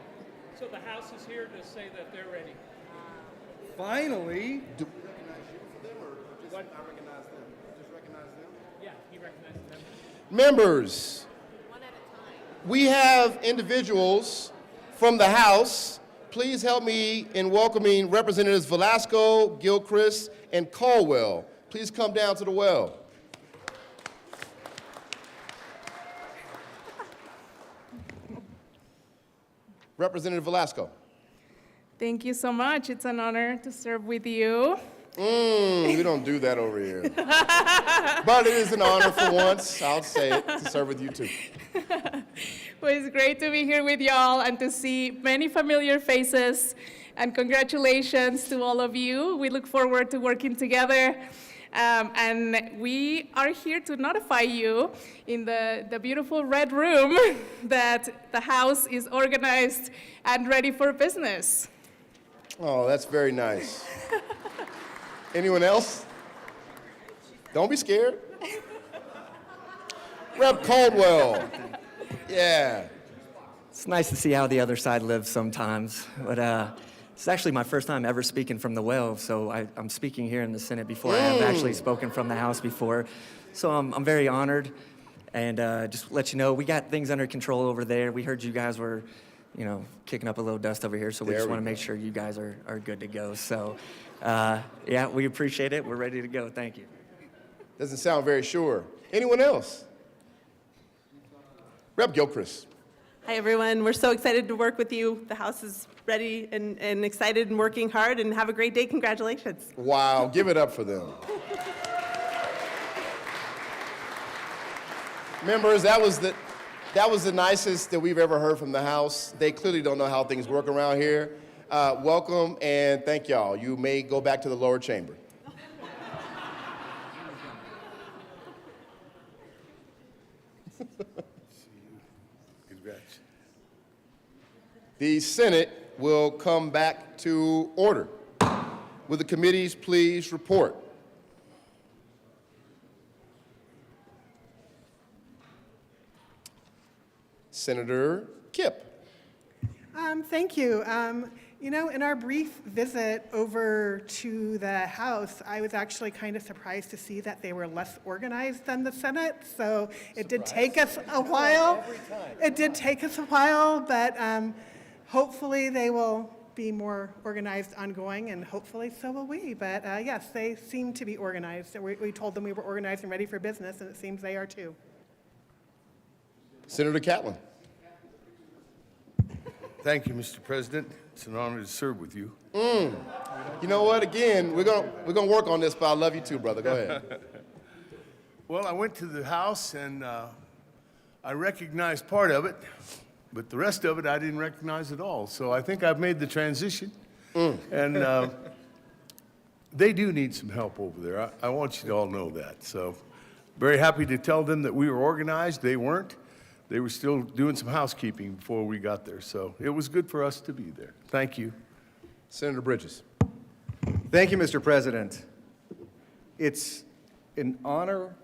So the House is here to say that they're ready. Finally. Yeah, he recognizes them. Members, we have individuals from the House. Please help me in welcoming Representatives Velasco, Gilchrist, and Caldwell. Please come down to the well. Representative Velasco. Thank you so much. It's an honor to serve with you. We don't do that over here. But it is an honor for once, I'll say it, to serve with you too. Well, it's great to be here with y'all and to see many familiar faces. And congratulations to all of you. We look forward to working together. And we are here to notify you in the beautiful red room that the House is organized and ready for business. Oh, that's very nice. Anyone else? Don't be scared. Rep. Caldwell. Yeah. It's nice to see how the other side lives sometimes, but it's actually my first time ever speaking from the well, so I'm speaking here in the Senate before I have actually spoken from the House before. So I'm very honored, and just let you know, we got things under control over there. We heard you guys were, kicking up a little dust over here, so we just want to make sure you guys are good to go. So, yeah, we appreciate it. We're ready to go. Thank you. Doesn't sound very sure. Anyone else? Rep. Gilchrist. Hi, everyone. We're so excited to work with you. The House is ready and excited and working hard, and have a great day. Congratulations. Wow, give it up for them. Members, that was the nicest that we've ever heard from the House. They clearly don't know how things work around here. Welcome, and thank y'all. You may go back to the lower chamber. Congrats. The Senate will come back to order. Will the committees please report? Senator Kipp. Thank you. In our brief visit over to the House, I was actually kind of surprised to see that they were less organized than the Senate. So it did take us a while. It did take us a while, but hopefully they will be more organized ongoing, and hopefully so will we. But yes, they seem to be organized. We told them we were organized and ready for business, and it seems they are too. Senator Catlin. Thank you, Mr. President. It's an honor to serve with you. You know what? Again, we're gonna work on this, but I love you too, brother. Go ahead. Well, I went to the House and I recognized part of it, but the rest of it I didn't recognize at all. So I think I've made the transition. And they do need some help over there. I want you to all know that. So very happy to tell them that we were organized. They weren't. They were still doing some housekeeping before we got there. So it was good for us to be there. Thank you. Senator Bridges. Thank you, Mr. President. It's an honor.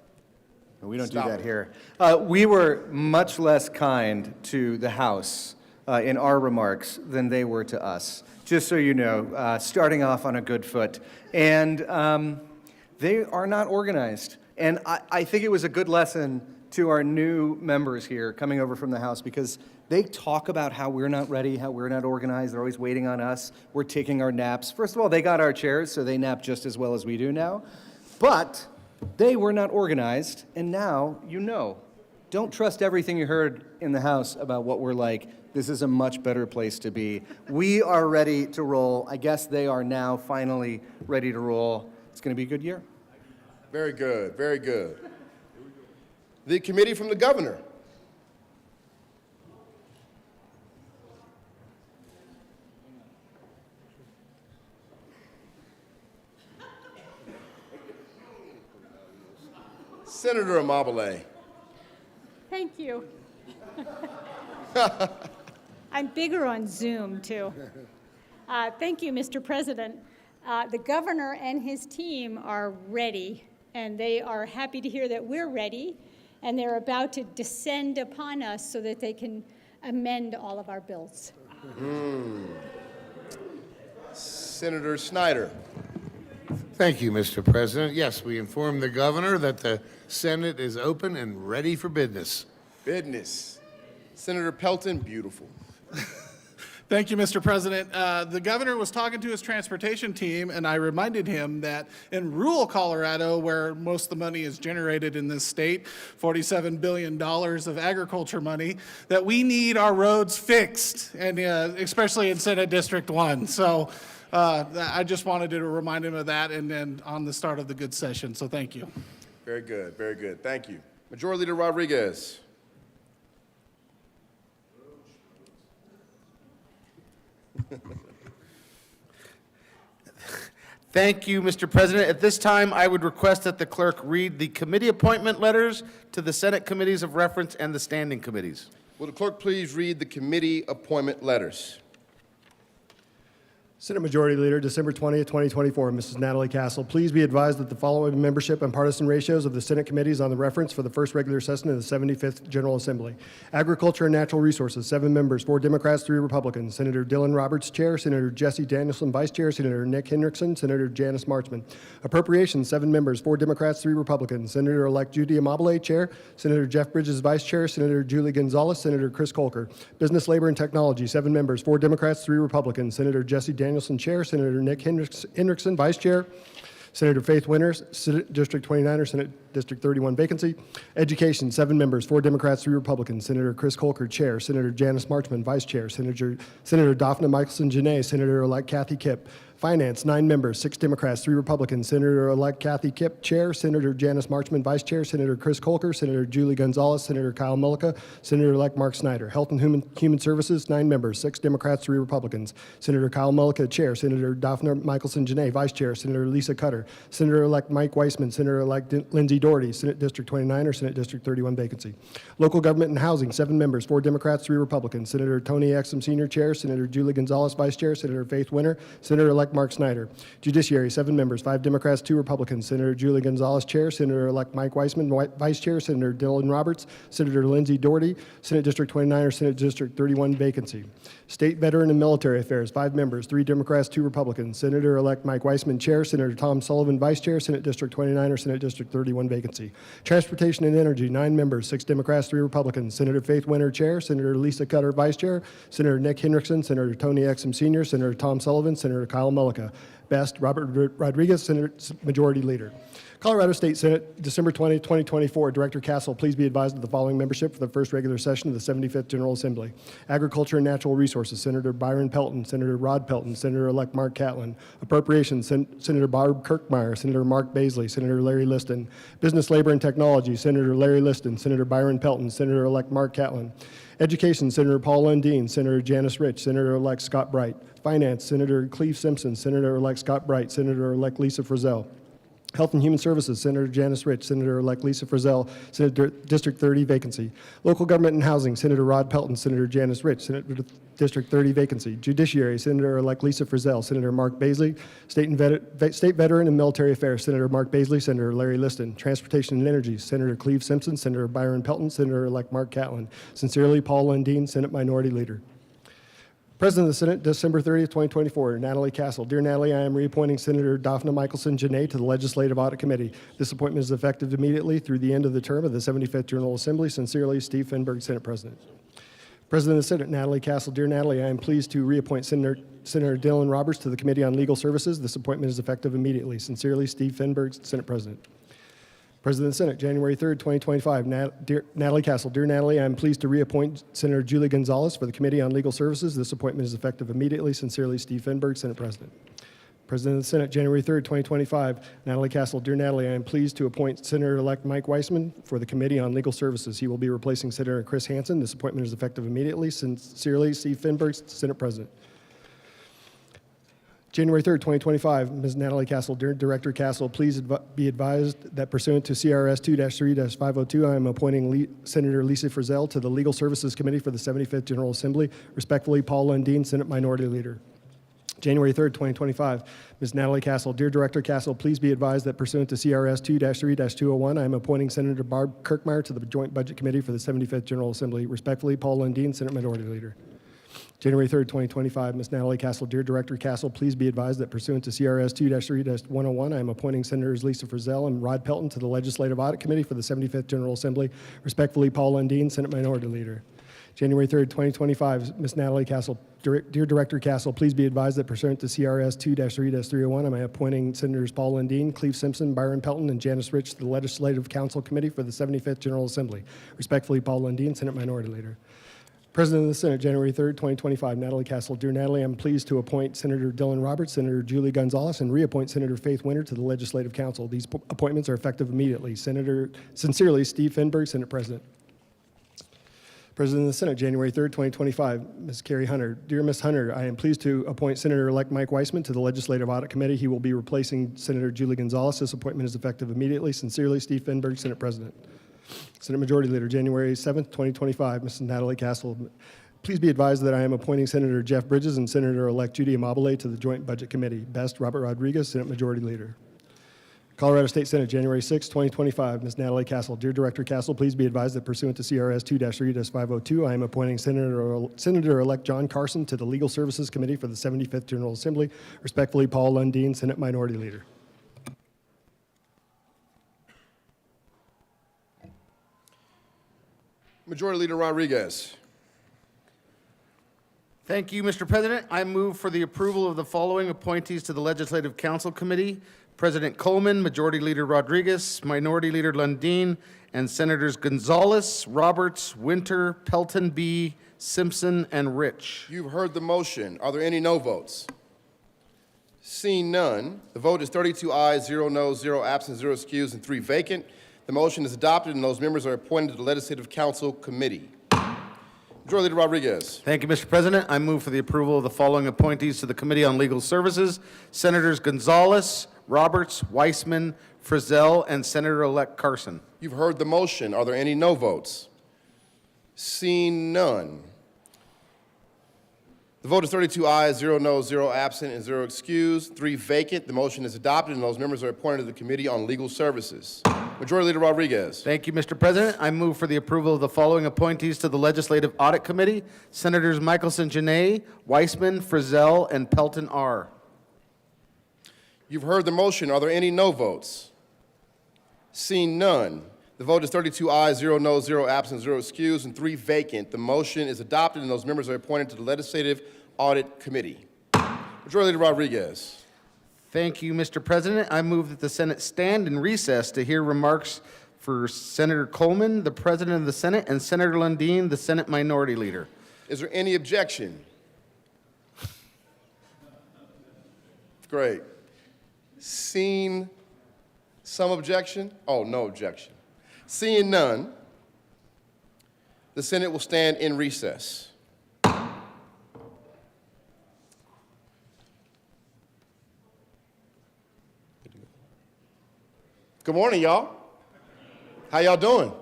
We don't Stop do that it. here. We were much less kind to the House in our remarks than they were to us, just so you know, starting off on a good foot. And they are not organized. And I think it was a good lesson to our new members here coming over from the House, because they talk about how we're not ready, how we're not organized. They're always waiting on us. We're taking our naps. First of all, they got our chairs, so they nap just as well as we do now. But they were not organized, and now you know. Don't trust everything you heard in the House about what we're like. This is a much better place to be. We are ready to roll. I guess they are now finally ready to roll. It's going to be a good year. Very good, very good. The committee from the governor. Senator Amabile. Thank you. I'm bigger on Zoom, too. Thank you, Mr. President. The governor and his team are ready, and they are happy to hear that we're ready, and they're about to descend upon us so that they can amend all of our bills. Senator Snyder. Thank you, Mr. President. Yes, we informed the governor that the Senate is open and ready for business. Business. Senator Pelton, beautiful. Thank you, Mr. President. The governor was talking to his transportation team, and I reminded him that in rural Colorado, where most of the money is generated in this state, $47 billion of agriculture money, that we need our roads fixed, and especially in Senate District 1. So I just wanted to remind him of that, and then on the start of the good session. So thank you. Very good, very good. Thank you. Majority Leader Rodriguez. Thank you, Mr. President. At this time, I would request that the clerk read the committee appointment letters to the Senate committees of reference and the standing committees. Will the clerk please read the committee appointment letters? Senate Majority Leader, December 20th, 2024, Mrs. Natalie Castle. Please be advised that the following membership and partisan ratios of the Senate committees on the reference for the first regular session of the 75th General Assembly. Agriculture and Natural Resources, 7 members, 4 Democrats, 3 Republicans. Senator Dylan Roberts, Chair. Senator Jesse Danielson, Vice Chair. Senator Nick Hendrickson. Senator Janice Marchman. Appropriations, 7 members, 4 Democrats, 3 Republicans. Senator-elect Judy Amabile, Chair. Senator Jeff Bridges, Vice Chair. Senator Julie Gonzalez. Senator Chris Colker. Business, Labor, and Technology, 7 members, 4 Democrats, 3 Republicans. Senator Jesse Danielson, Chair. Senator Nick Hendrickson, Vice Chair. Senator Faith Winters, Senate District 29 or Senate District 31 vacancy. Education, 7 members, 4 Democrats, 3 Republicans. Senator Chris Colker, Chair. Senator Janice Marchman, Vice Chair. Senator Daphne Michelson-Janae. Senator-elect Kathy Kipp. Finance, 9 members, 6 Democrats, 3 Republicans. Senator-elect Kathy Kipp, Chair. Senator Janice Marchman, Vice Chair. Senator Chris Colker. Senator Julie Gonzalez. Senator Kyle Mullica. Senator-elect Mark Snyder. Health and Human Services, 9 members, 6 Democrats, 3 Republicans. Senator Kyle Mullica, Chair. Senator Daphne Michelson-Janae, Vice Chair. Senator Lisa Cutter. Senator-elect Mike Weissman. Senator-elect Lindsay Doherty, Senate District 29 or Senate District 31 vacancy. Local Government and Housing, 7 members, 4 Democrats, 3 Republicans. Senator Tony Exum, Senior Chair. Senator Julie Gonzalez, Vice Chair. Senator Faith Winter. Senator-elect Mark Snyder. Judiciary, 7 members, 5 Democrats, 2 Republicans. Senator Julie Gonzalez, Chair. Senator-elect Mike Weissman, Vice Chair. Senator Dylan Roberts. Senator Lindsay Doherty, Senate District 29 or Senate District 31 vacancy. State Veteran and Military Affairs, 5 members, 3 Democrats, 2 Republicans. Senator-elect Mike Weissman, Chair. Senator Tom Sullivan, Vice Chair. Senate District 29 or Senate District 31 vacancy. Transportation and Energy, 9 members, 6 Democrats, 3 Republicans. Senator Faith Winter, Chair. Senator Lisa Cutter, Vice Chair. Senator Nick Hendrickson. Senator Tony Exum, Senior. Senator Tom Sullivan. Senator Kyle Mullica. Best, Robert Rodriguez, Senate Majority Leader. Colorado State Senate, December 20, 2024. Director Castle, please be advised of the following membership for the first regular session of the 75th General Assembly. Agriculture and Natural Resources, Senator Byron Pelton, Senator Rod Pelton, Senator-elect Mark Catlin. Appropriations, Senator Barb Kirkmeyer, Senator Mark Baisley, Senator Larry Liston. Business, Labor, and Technology, Senator Larry Liston, Senator Byron Pelton, Senator-elect Mark Catlin. Education, Senator Paul Lundeen, Senator Janice Rich, Senator-elect Scott Bright. Finance, Senator Cleve Simpson, Senator-elect Scott Bright, Senator-elect Lisa Frizzell. Health and Human Services, Senator Janice Rich, Senator-elect Lisa Frizzell, Senate District 30 vacancy. Local Government and Housing, Senator Rod Pelton, Senator Janice Rich, Senate District 30 vacancy. Judiciary, Senator-elect Lisa Frizzell, Senator Mark Baisley. State Veteran and Military Affairs, Senator Mark Baisley, Senator Larry Liston. Transportation and Energy, Senator Cleve Simpson, Senator Byron Pelton, Senator-elect Mark Catlin. Sincerely, Paul Lundeen, Senate Minority Leader. President of the Senate, December 30th, 2024, Natalie Castle. Dear Natalie, I am reappointing Senator Daphne Michelson-Janae to the Legislative Audit Committee. This appointment is effective immediately through the end of the term of the 75th General Assembly. Sincerely, Steve Finberg, Senate President. President of the Senate, Natalie Castle. Dear Natalie, I am pleased to reappoint Senator Dylan Roberts to the Committee on Legal Services. This appointment is effective immediately. Sincerely, Steve Finberg, Senate President. President of the Senate, January 3rd, 2025, Natalie Castle. Dear Natalie, I am pleased to reappoint Senator Julie Gonzalez for the Committee on Legal Services. This appointment is effective immediately. Sincerely, Steve Finberg, Senate President. President of the Senate, January 3rd, 2025, Natalie Castle. Dear Natalie, I am pleased to appoint Senator-elect Mike Weissman for the Committee on Legal Services. He will be replacing Senator Chris Hansen. This appointment is effective immediately. Sincerely, Steve Finberg, Senate President. January 3rd, 2025, Ms. Natalie Castle. Dear Director Castle, please be advised that pursuant to CRS 2-3-502, I am appointing Senator Lisa Frizzell to the Legal Services Committee for the 75th General Assembly. Respectfully, Paul Lundeen, Senate Minority Leader. January 3rd, 2025, Ms. Natalie Castle. Dear Director Castle, please be advised that pursuant to CRS 2-3-201, I am appointing Senator Barb Kirkmeyer to the Joint Budget Committee for the 75th General Assembly. Respectfully, Paul Lundeen, Senate Minority Leader. January 3rd, 2025, Ms. Natalie Castle. Dear Director Castle, please be advised that pursuant to CRS 2-3-101, I am appointing Senators Lisa Frizzell and Rod Pelton to the Legislative Audit Committee for the 75th General Assembly. Respectfully, Paul Lundeen, Senate Minority Leader. January 3rd, 2025, Ms. Natalie Castle. Dear Director Castle, please be advised that pursuant to CRS 2-3-301, I am appointing Senators Paul Lundeen, Cleve Simpson, Byron Pelton, and Janice Rich to the Legislative Council Committee for the 75th General Assembly. Respectfully, Paul Lundeen, Senate Minority Leader. President of the Senate, January 3rd, 2025, Natalie Castle. Dear Natalie, I'm pleased to appoint Senator Dylan Roberts, Senator Julie Gonzalez, and reappoint Senator Faith Winter to the Legislative Council. These appointments are effective immediately. Sincerely, Steve Finberg, Senate President. President of the Senate, January 3rd, 2025, Ms. Carrie Hunter. Dear Ms. Hunter, I am pleased to appoint Senator-elect Mike Weissman to the Legislative Audit Committee. He will be replacing Senator Julie Gonzalez. This appointment is effective immediately. Sincerely, Steve Finberg, Senate President. Senate Majority Leader, January 7th, 2025, Ms. Natalie Castle. Please be advised that I am appointing Senator Jeff Bridges and Senator-elect Judy Amabile to the Joint Budget Committee. Best, Robert Rodriguez, Senate Majority Leader. Colorado State Senate, January 6, 2025, Ms. Natalie Castle. Dear Director Castle, please be advised that pursuant to CRS 2-3-502, I am appointing Senator-elect John Carson to the Legal Services Committee for the 75th General Assembly. Respectfully, Paul Lundeen, Senate Minority Leader. Majority Leader Rodriguez. Thank you, Mr. President. I move for the approval of the following appointees to the Legislative Council Committee: President Coleman, Majority Leader Rodriguez, Minority Leader Lundeen, and Senators Gonzalez, Roberts, Winter, Pelton B., Simpson, and Rich. You've heard the motion. Are there any no votes? Seeing none, the vote is 32 ayes, 0 noes, 0 absent, 0 excused, and 3 vacant. The motion is adopted, and those members are appointed to the Legislative Council Committee. Majority Leader Rodriguez. Thank you, Mr. President. I move for the approval of the following appointees to the Committee on Legal Services: Senators Gonzalez, Roberts, Weissman, Frizzell, and Senator-elect Carson. You've heard the motion. Are there any no votes? Seeing none. The vote is 32 ayes, 0 noes, 0 absent, and 0 excused, 3 vacant. The motion is adopted, and those members are appointed to the Committee on Legal Services. Majority Leader Rodriguez. Thank you, Mr. President. I move for the approval of the following appointees to the Legislative Audit Committee: Senators Michelson Janae, Weissman, Frizzell, and Pelton R. You've heard the motion. Are there any no votes? Seeing none. The vote is 32 ayes, 0 noes, 0 absent, 0 excused, and 3 vacant. The motion is adopted, and those members are appointed to the Legislative Audit Committee. Majority Leader Rodriguez. Thank you, Mr. President. I move that the Senate stand in recess to hear remarks for Senator Coleman, the President of the Senate, and Senator Lundeen, the Senate Minority Leader. Is there any objection? Great. Seeing some objection? Oh, no objection. Seeing none, the Senate will stand in recess. Good morning, y'all. How y'all doing?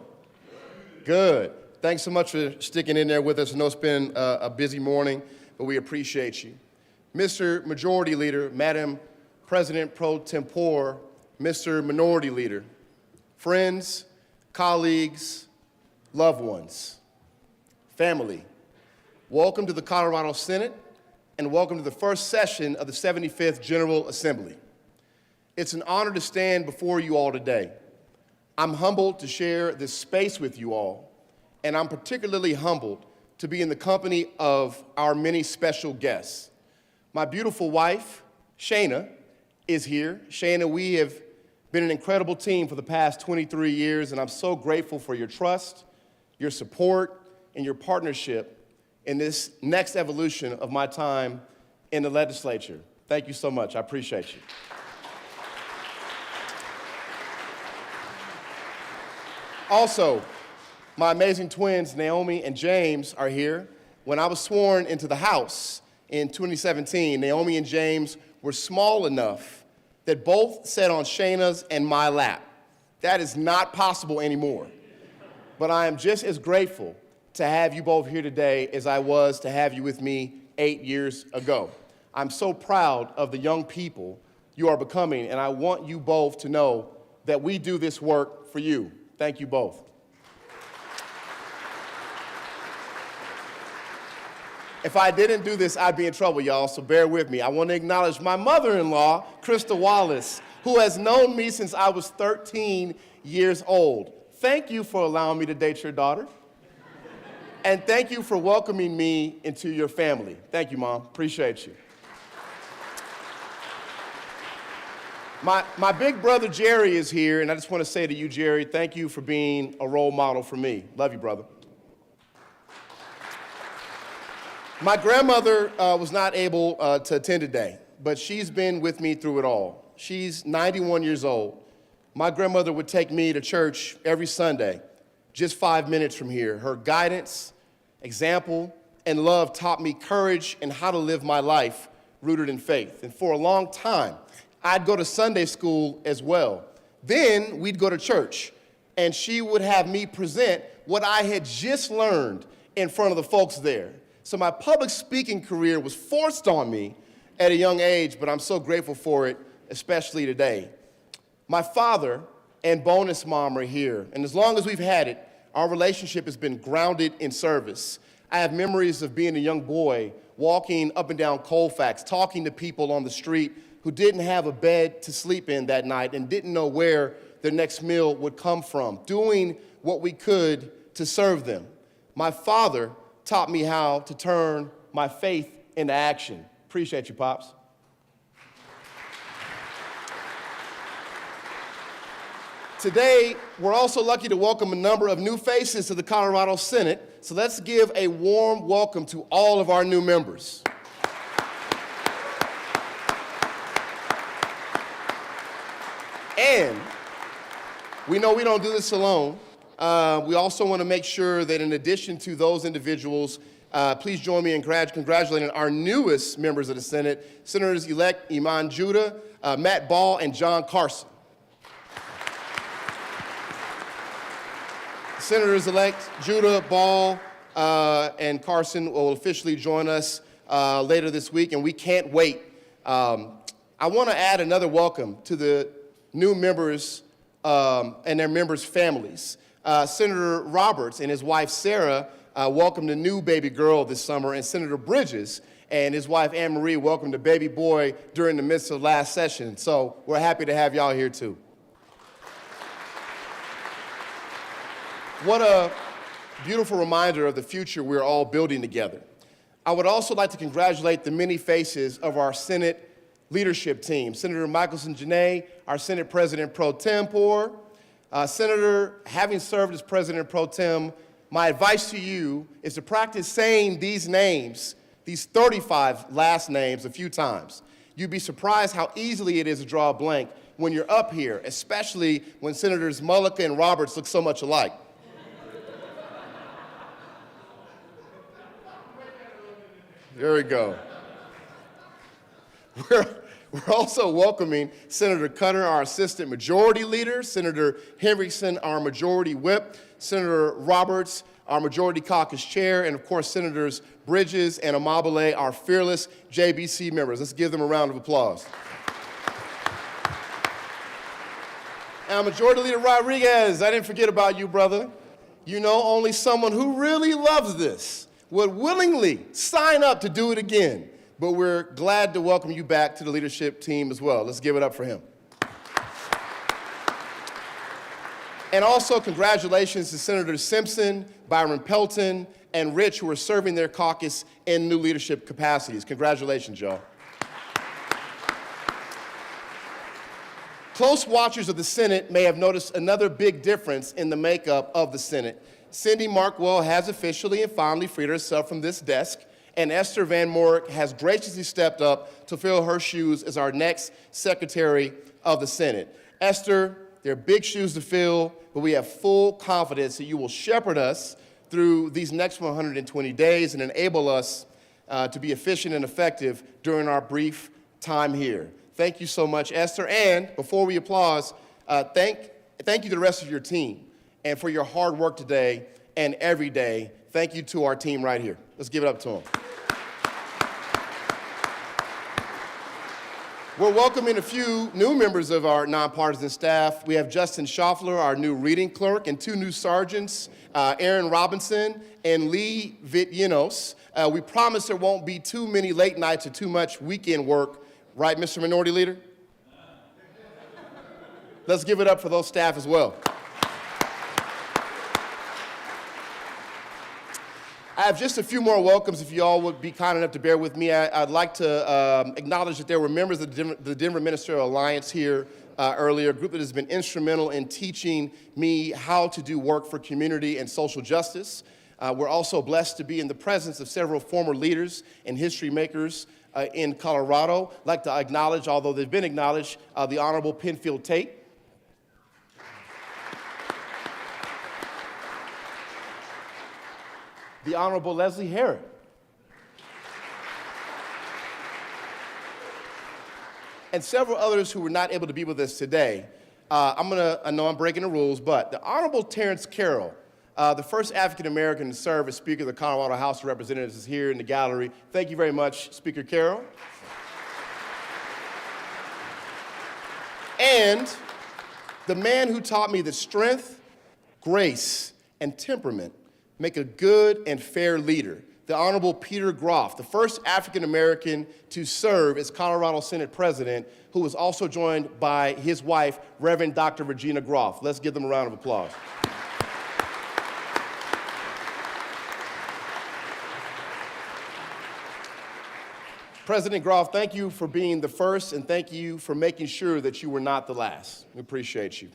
Good. Thanks so much for sticking in there with us. I know it's been a busy morning, but we appreciate you. Mr. Majority Leader, Madam President Pro Tempore, Mr. Minority Leader, friends, colleagues, loved ones, family, welcome to the Colorado Senate, and welcome to the first session of the 75th General Assembly. It's an honor to stand before you all today. I'm humbled to share this space with you all, and I'm particularly humbled to be in the company of our many special guests. My beautiful wife, Shana, is here. Shana, we have been an incredible team for the past 23 years, and I'm so grateful for your trust, your support, and your partnership in this next evolution of my time in the legislature. Thank you so much. I appreciate you. Also, my amazing twins, Naomi and James, are here. When I was sworn into the House in 2017, Naomi and James were small enough that both sat on Shana's and my lap. That is not possible anymore. But I am just as grateful to have you both here today as I was to have you with me 8 years ago. I'm so proud of the young people you are becoming, and I want you both to know that we do this work for you. Thank you both. If I didn't do this, I'd be in trouble, y'all, so bear with me. I want to acknowledge my mother-in-law, Krista Wallace, who has known me since I was 13 years old. Thank you for allowing me to date your daughter. And thank you for welcoming me into your family. Thank you, Mom. Appreciate you. My big brother, Jerry, is here, and I just want to say to you, Jerry, thank you for being a role model for me. Love you, brother. My grandmother was not able to attend today, but she's been with me through it all. She's 91 years old. My grandmother would take me to church every Sunday, just 5 minutes from here. Her guidance, example, and love taught me courage and how to live my life rooted in faith. And for a long time, I'd go to Sunday school as well. Then we'd go to church, and she would have me present what I had just learned in front of the folks there. So my public speaking career was forced on me at a young age, but I'm so grateful for it, especially today. My father and bonus mom are here, and as long as we've had it, our relationship has been grounded in service. I have memories of being a young boy, walking up and down Colfax, talking to people on the street who didn't have a bed to sleep in that night and didn't know where their next meal would come from, doing what we could to serve them. My father taught me how to turn my faith into action. Appreciate you, Pops. Today, we're also lucky to welcome a number of new faces to the Colorado Senate, so let's give a warm welcome to all of our new members. And we know we don't do this alone. We also want to make sure that in addition to those individuals, please join me in congratulating our newest members of the Senate, Senators-elect Iman Judah, Matt Ball, and John Carson. Senators-elect Judah, Ball, and Carson will officially join us later this week, and we can't wait. I want to add another welcome to the new members and their members' families. Senator Roberts and his wife Sarah welcomed a new baby girl this summer, and Senator Bridges and his wife Anne Marie welcomed a baby boy during the midst of last session. So we're happy to have y'all here too. What a beautiful reminder of the future we're all building together. I would also like to congratulate the many faces of our Senate leadership team. Senator Michelson Janae, our Senate President Pro Tempore. Senator, having served as President Pro Tem, my advice to you is to practice saying these names, these 35 last names, a few times. You'd be surprised how easily it is to draw a blank when you're up here, especially when Senators Mullica and Roberts look so much alike. There we go. We're also welcoming Senator Cutter, our Assistant Majority Leader, Senator Henriksen, our Majority Whip, Senator Roberts, our Majority Caucus Chair, and of course, Senators Bridges and Amabile, our fearless JBC members. Let's give them a round of applause. And Majority Leader Rodriguez, I didn't forget about you, brother. You know, only someone who really loves this would willingly sign up to do it again. But we're glad to welcome you back to the leadership team as well. Let's give it up for him. And also congratulations to Senators Simpson, Byron Pelton, and Rich, who are serving their caucus in new leadership capacities. Congratulations, y'all. Close watchers of the Senate may have noticed another big difference in the makeup of the Senate. Cindy Markwell has officially and finally freed herself from this desk, and Esther Van Morik has graciously stepped up to fill her shoes as our next Secretary of the Senate. Esther, they're big shoes to fill, but we have full confidence that you will shepherd us through these next 120 days and enable us to be efficient and effective during our brief time here. Thank you so much, Esther. And before we applause, thank you to the rest of your team and for your hard work today and every day. Thank you to our team right here. Let's give it up to them. We're welcoming a few new members of our nonpartisan staff. We have Justin Schaffler, our new reading clerk, and two new sergeants, Aaron Robinson and Lee Vityenos. We promise there won't be too many late nights or too much weekend work. Right, Mr. Minority Leader? Let's give it up for those staff as well. I have just a few more welcomes, if you all would be kind enough to bear with me. I'd like to acknowledge that there were members of the Denver Ministerial Alliance here earlier, a group that has been instrumental in teaching me how to do work for community and social justice. We're also blessed to be in the presence of several former leaders and history makers in Colorado. I'd like to acknowledge, although they've been acknowledged, the Honorable Penfield Tate. The Honorable Leslie Herod. And several others who were not able to be with us today. I know I'm breaking the rules, but the Honorable Terrence Carroll, the first African-American to serve as Speaker of the Colorado House of Representatives, is here in the gallery. Thank you very much, Speaker Carroll. And the man who taught me that strength, grace, and temperament make a good and fair leader, the Honorable Peter Groff, the first African-American to serve as Colorado Senate President, who was also joined by his wife, Reverend Dr. Regina Groff. Let's give them a round of applause. President Groff, thank you for being the first, and thank you for making sure that you were not the last. We appreciate you.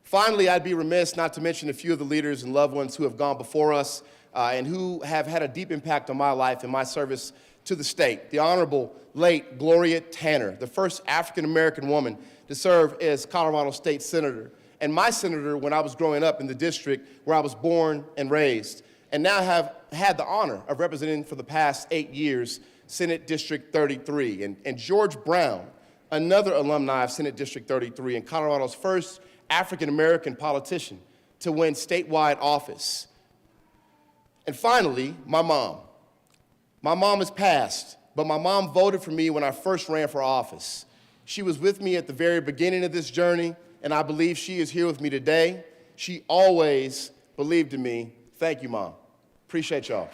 Finally, I'd be remiss not to mention a few of the leaders and loved ones who have gone before us and who have had a deep impact on my life and my service to the state. The Honorable late Gloria Tanner, the first African-American woman to serve as Colorado State Senator, and my senator when I was growing up in the district where I was born and raised, and now have had the honor of representing for the past 8 years Senate District 33. And George Brown, another alumni of Senate District 33 and Colorado's first African-American politician to win statewide office. And finally, my mom. My mom has passed, but my mom voted for me when I first ran for office. She was with me at the very beginning of this journey, and I believe she is here with me today. She always believed in me. Thank you, Mom. Appreciate y'all.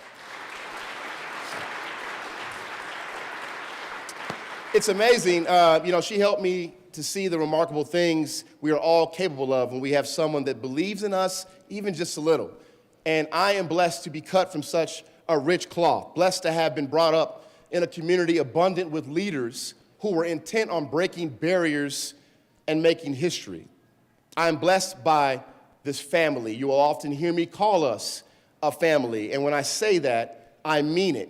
It's amazing, she helped me to see the remarkable things we are all capable of when we have someone that believes in us, even just a little. And I am blessed to be cut from such a rich cloth, blessed to have been brought up in a community abundant with leaders who were intent on breaking barriers and making history. I am blessed by this family. You will often hear me call us a family, and when I say that, I mean it.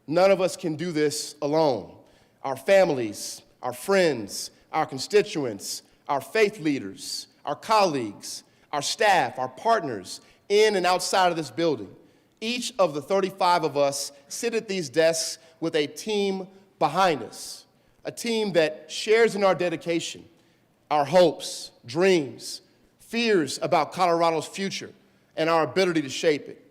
None of us can do this alone. Our families, our friends, our constituents, our faith leaders, our colleagues, our staff, our partners in and outside of this building. Each of the 35 of us sit at these desks with a team behind us, a team that shares in our dedication, our hopes, dreams, fears about Colorado's future, and our ability to shape it.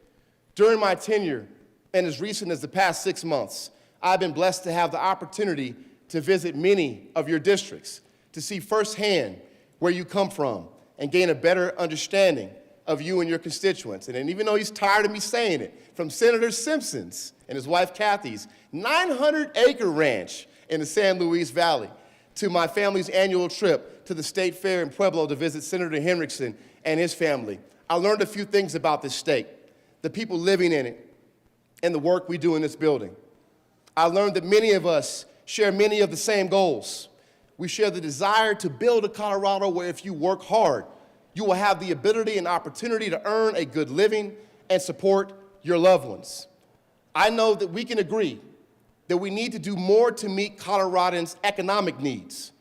During my tenure, and as recent as the past 6 months, I've been blessed to have the opportunity to visit many of your districts, to see firsthand where you come from, and gain a better understanding of you and your constituents. And even though he's tired of me saying it, from Senator Simpson's and his wife Kathy's 900-acre ranch in the San Luis Valley, to my family's annual trip to the State Fair in Pueblo to visit Senator Henriksen and his family, I learned a few things about this state, the people living in it, and the work we do in this building. I learned that many of us share many of the same goals. We share the desire to build a Colorado where if you work hard, you will have the ability and opportunity to earn a good living and support your loved ones. I know that we can agree that we need to do more to meet Coloradans' economic needs.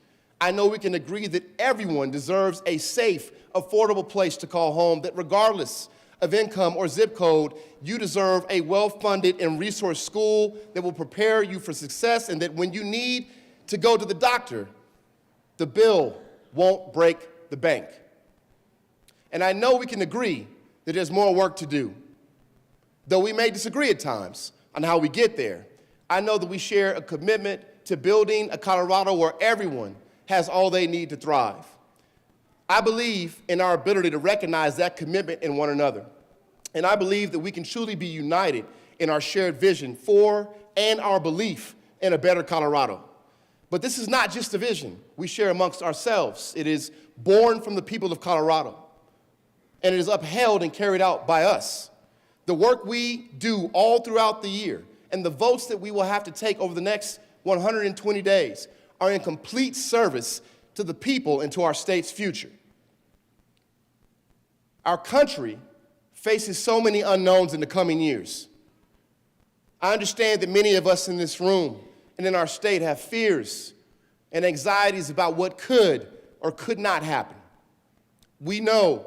I know we can agree that everyone deserves a safe, affordable place to call home, that regardless of income or zip code, you deserve a well-funded and resourced school that will prepare you for success, and that when you need to go to the doctor, the bill won't break the bank. And I know we can agree that there's more work to do. Though we may disagree at times on how we get there, I know that we share a commitment to building a Colorado where everyone has all they need to thrive. I believe in our ability to recognize that commitment in one another. And I believe that we can truly be united in our shared vision for and our belief in a better Colorado. But this is not just a vision we share amongst ourselves. It is born from the people of Colorado, and it is upheld and carried out by us. The work we do all throughout the year and the votes that we will have to take over the next 120 days are in complete service to the people and to our state's future. Our country faces so many unknowns in the coming years. I understand that many of us in this room and in our state have fears and anxieties about what could or could not happen. We know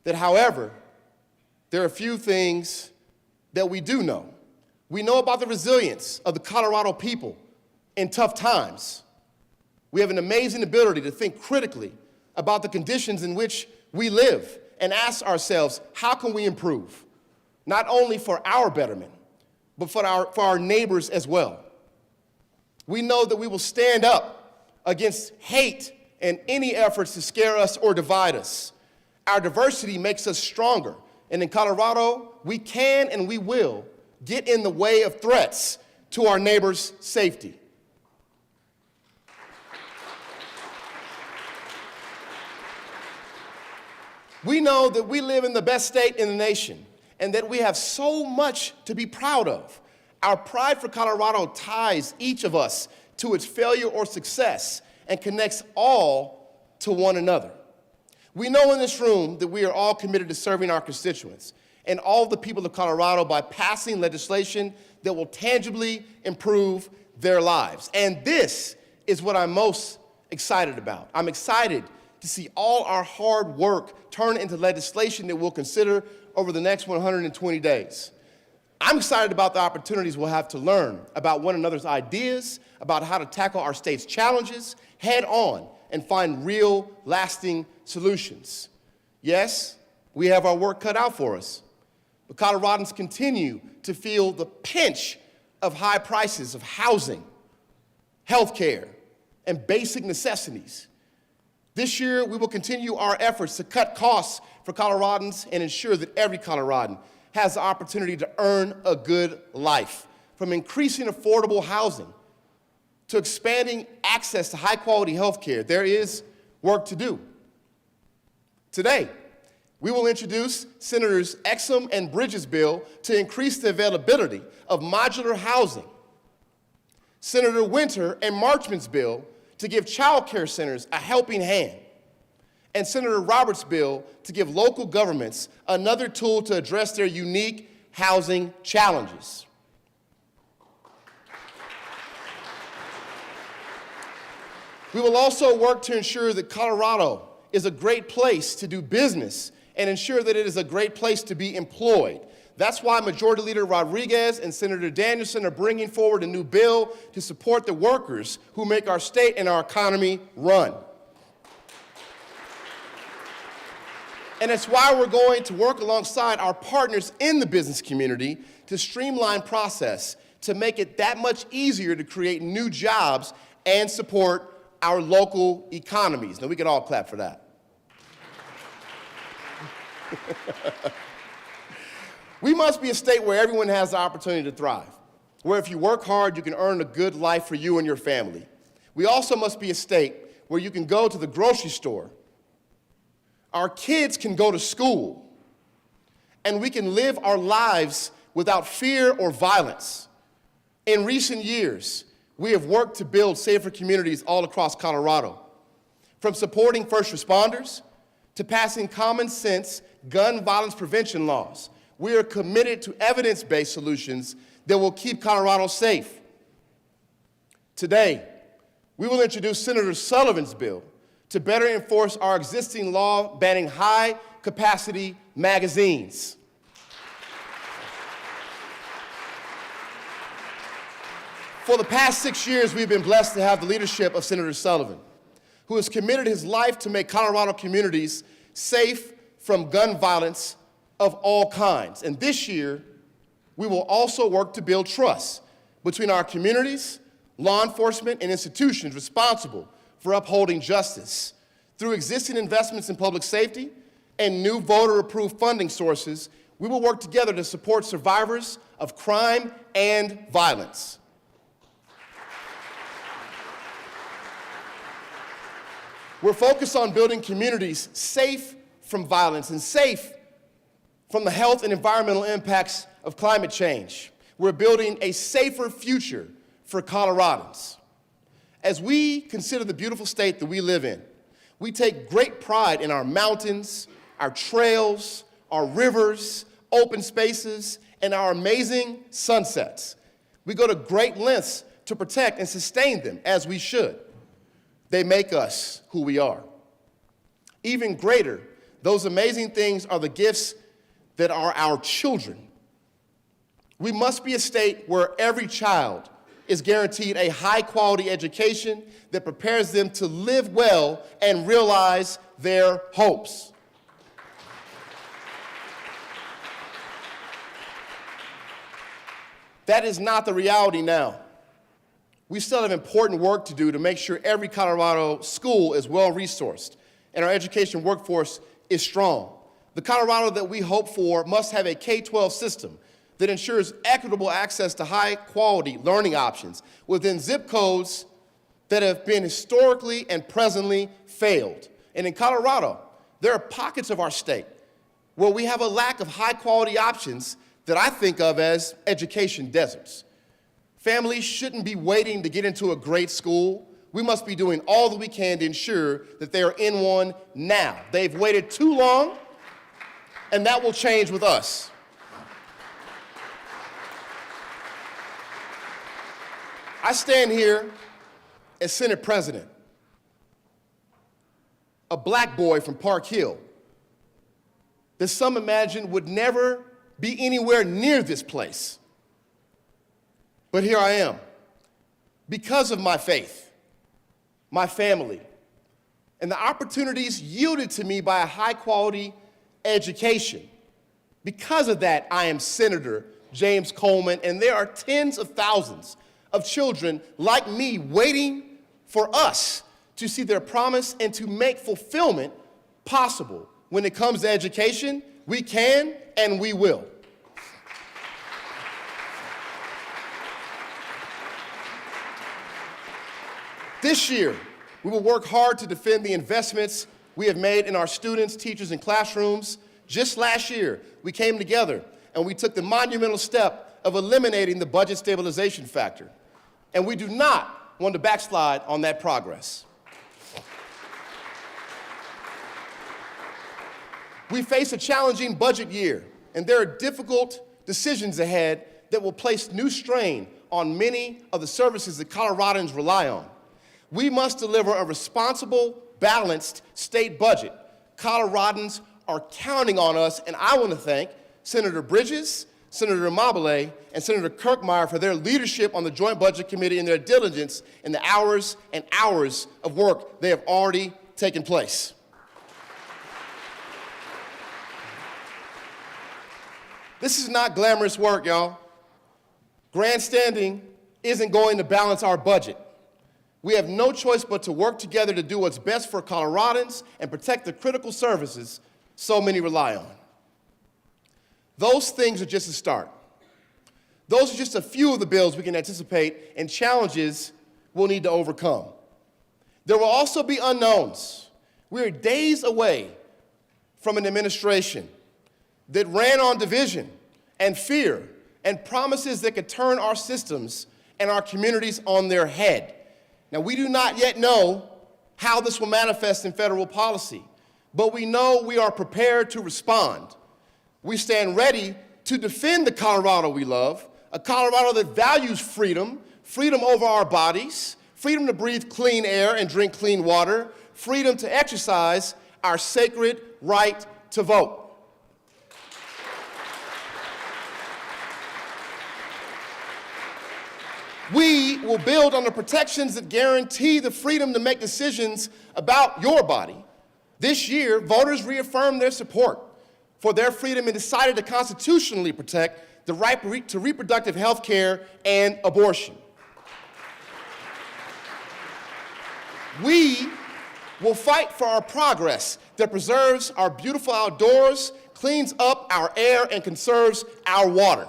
that, however, there are a few things that we do know. We know about the resilience of the Colorado people in tough times. We have an amazing ability to think critically about the conditions in which we live and ask ourselves, how can we improve? Not only for our betterment, but for our neighbors as well. We know that we will stand up against hate and any efforts to scare us or divide us. Our diversity makes us stronger, and in Colorado, we can and we will get in the way of threats to our neighbors' safety. We know that we live in the best state in the nation and that we have so much to be proud of. Our pride for Colorado ties each of us to its failure or success and connects all to one another. We know in this room that we are all committed to serving our constituents and all the people of Colorado by passing legislation that will tangibly improve their lives. And this is what I'm most excited about. I'm excited to see all our hard work turn into legislation that we'll consider over the next 120 days. I'm excited about the opportunities we'll have to learn about one another's ideas, about how to tackle our state's challenges head on and find real, lasting solutions. Yes, we have our work cut out for us, but Coloradans continue to feel the pinch of high prices of housing, health care, and basic necessities. This year, we will continue our efforts to cut costs for Coloradans and ensure that every Coloradan has the opportunity to earn a good life. From increasing affordable housing to expanding access to high-quality health care, there is work to do. Today, we will introduce Senators Exum and Bridges' bill to increase the availability of modular housing, Senator Winter and Marchman's bill to give child care centers a helping hand, and Senator Roberts' bill to give local governments another tool to address their unique housing challenges. We will also work to ensure that Colorado is a great place to do business and ensure that it is a great place to be employed. That's why Majority Leader Rodriguez and Senator Danielson are bringing forward a new bill to support the workers who make our state and our economy run. And it's why we're going to work alongside our partners in the business community to streamline process, to make it that much easier to create new jobs and support our local economies. Now, we can all clap for that. We must be a state where everyone has the opportunity to thrive, where if you work hard, you can earn a good life for you and your family. We also must be a state where you can go to the grocery store, our kids can go to school, and we can live our lives without fear or violence. In recent years, we have worked to build safer communities all across Colorado, from supporting first responders to passing common sense gun violence prevention laws. We are committed to evidence-based solutions that will keep Colorado safe. Today, we will introduce Senator Sullivan's bill to better enforce our existing law banning high-capacity magazines. For the past 6 years, we've been blessed to have the leadership of Senator Sullivan, who has committed his life to make Colorado communities safe from gun violence of all kinds. And this year, we will also work to build trust between our communities, law enforcement, and institutions responsible for upholding justice. Through existing investments in public safety and new voter-approved funding sources, we will work together to support survivors of crime and violence. We're focused on building communities safe from violence and safe from the health and environmental impacts of climate change. We're building a safer future for Coloradans. As we consider the beautiful state that we live in, we take great pride in our mountains, our trails, our rivers, open spaces, and our amazing sunsets. We go to great lengths to protect and sustain them, as we should. They make us who we are. Even greater, those amazing things are the gifts that are our children. We must be a state where every child is guaranteed a high-quality education that prepares them to live well and realize their hopes. That is not the reality now. We still have important work to do to make sure every Colorado school is well-resourced and our education workforce is strong. The Colorado that we hope for must have a K-12 system that ensures equitable access to high-quality learning options within zip codes that have been historically and presently failed. And in Colorado, there are pockets of our state where we have a lack of high-quality options that I think of as education deserts. Families shouldn't be waiting to get into a great school. We must be doing all that we can to ensure that they are in one now. They've waited too long, and that will change with us. I stand here as Senate President, a black boy from Park Hill that some imagine would never be anywhere near this place. But here I am, because of my faith, my family, and the opportunities yielded to me by a high-quality education. Because of that, I am Senator James Coleman, and there are tens of thousands of children like me waiting for us to see their promise and to make fulfillment possible. When it comes to education, we can and we will. This year, we will work hard to defend the investments we have made in our students, teachers, and classrooms. Just last year, we came together and we took the monumental step of eliminating the budget stabilization factor. And we do not want to backslide on that progress. We face a challenging budget year, and there are difficult decisions ahead that will place new strain on many of the services that Coloradans rely on. We must deliver a responsible, balanced state budget. Coloradans are counting on us, and I want to thank Senator Bridges, Senator Amabile, and Senator Kirkmeyer for their leadership on the Joint Budget Committee and their diligence in the hours and hours of work they have already taken place. This is not glamorous work, y'all. Grandstanding isn't going to balance our budget. We have no choice but to work together to do what's best for Coloradans and protect the critical services so many rely on. Those things are just a start. Those are just a few of the bills we can anticipate and challenges we'll need to overcome. There will also be unknowns. We are days away from an administration that ran on division and fear and promises that could turn our systems and our communities on their head. Now, we do not yet know how this will manifest in federal policy, but we know we are prepared to respond. We stand ready to defend the Colorado we love, a Colorado that values freedom, freedom over our bodies, freedom to breathe clean air and drink clean water, freedom to exercise our sacred right to vote. We will build on the protections that guarantee the freedom to make decisions about your body. This year, voters reaffirmed their support for their freedom and decided to constitutionally protect the right to reproductive health care and abortion. We will fight for our progress that preserves our beautiful outdoors, cleans up our air, and conserves our water.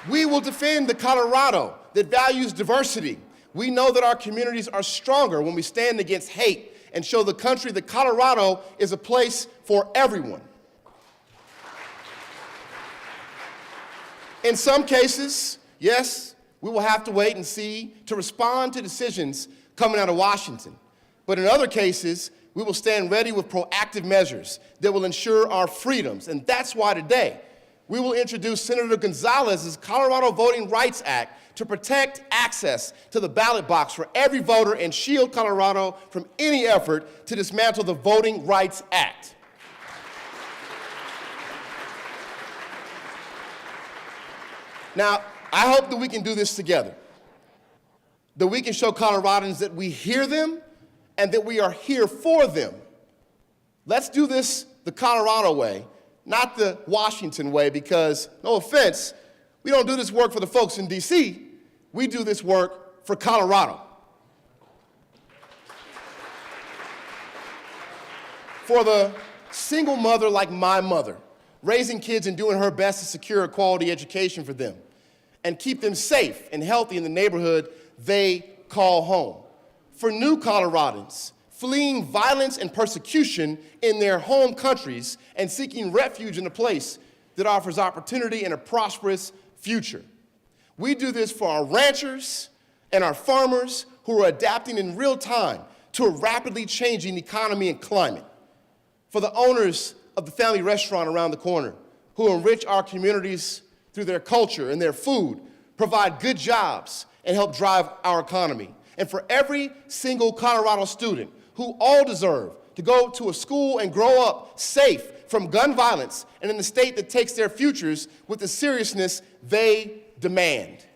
We will defend the Colorado that values diversity. We know that our communities are stronger when we stand against hate and show the country that Colorado is a place for everyone. In some cases, yes, we will have to wait and see to respond to decisions coming out of Washington. But in other cases, we will stand ready with proactive measures that will ensure our freedoms. And that's why today, we will introduce Senator Gonzalez's Colorado Voting Rights Act to protect access to the ballot box for every voter and shield Colorado from any effort to dismantle the Voting Rights Act. Now, I hope that we can do this together, that we can show Coloradans that we hear them and that we are here for them. Let's do this the Colorado way, not the Washington way, because, no offense, we don't do this work for the folks in D.C., we do this work for Colorado. For the single mother like my mother, raising kids and doing her best to secure a quality education for them and keep them safe and healthy in the neighborhood they call home. For new Coloradans, fleeing violence and persecution in their home countries and seeking refuge in a place that offers opportunity and a prosperous future. We do this for our ranchers and our farmers who are adapting in real time to a rapidly changing economy and climate. For the owners of the family restaurant around the corner who enrich our communities through their culture and their food, provide good jobs, and help drive our economy. And for every single Colorado student who all deserve to go to a school and grow up safe from gun violence and in a state that takes their futures with the seriousness they demand.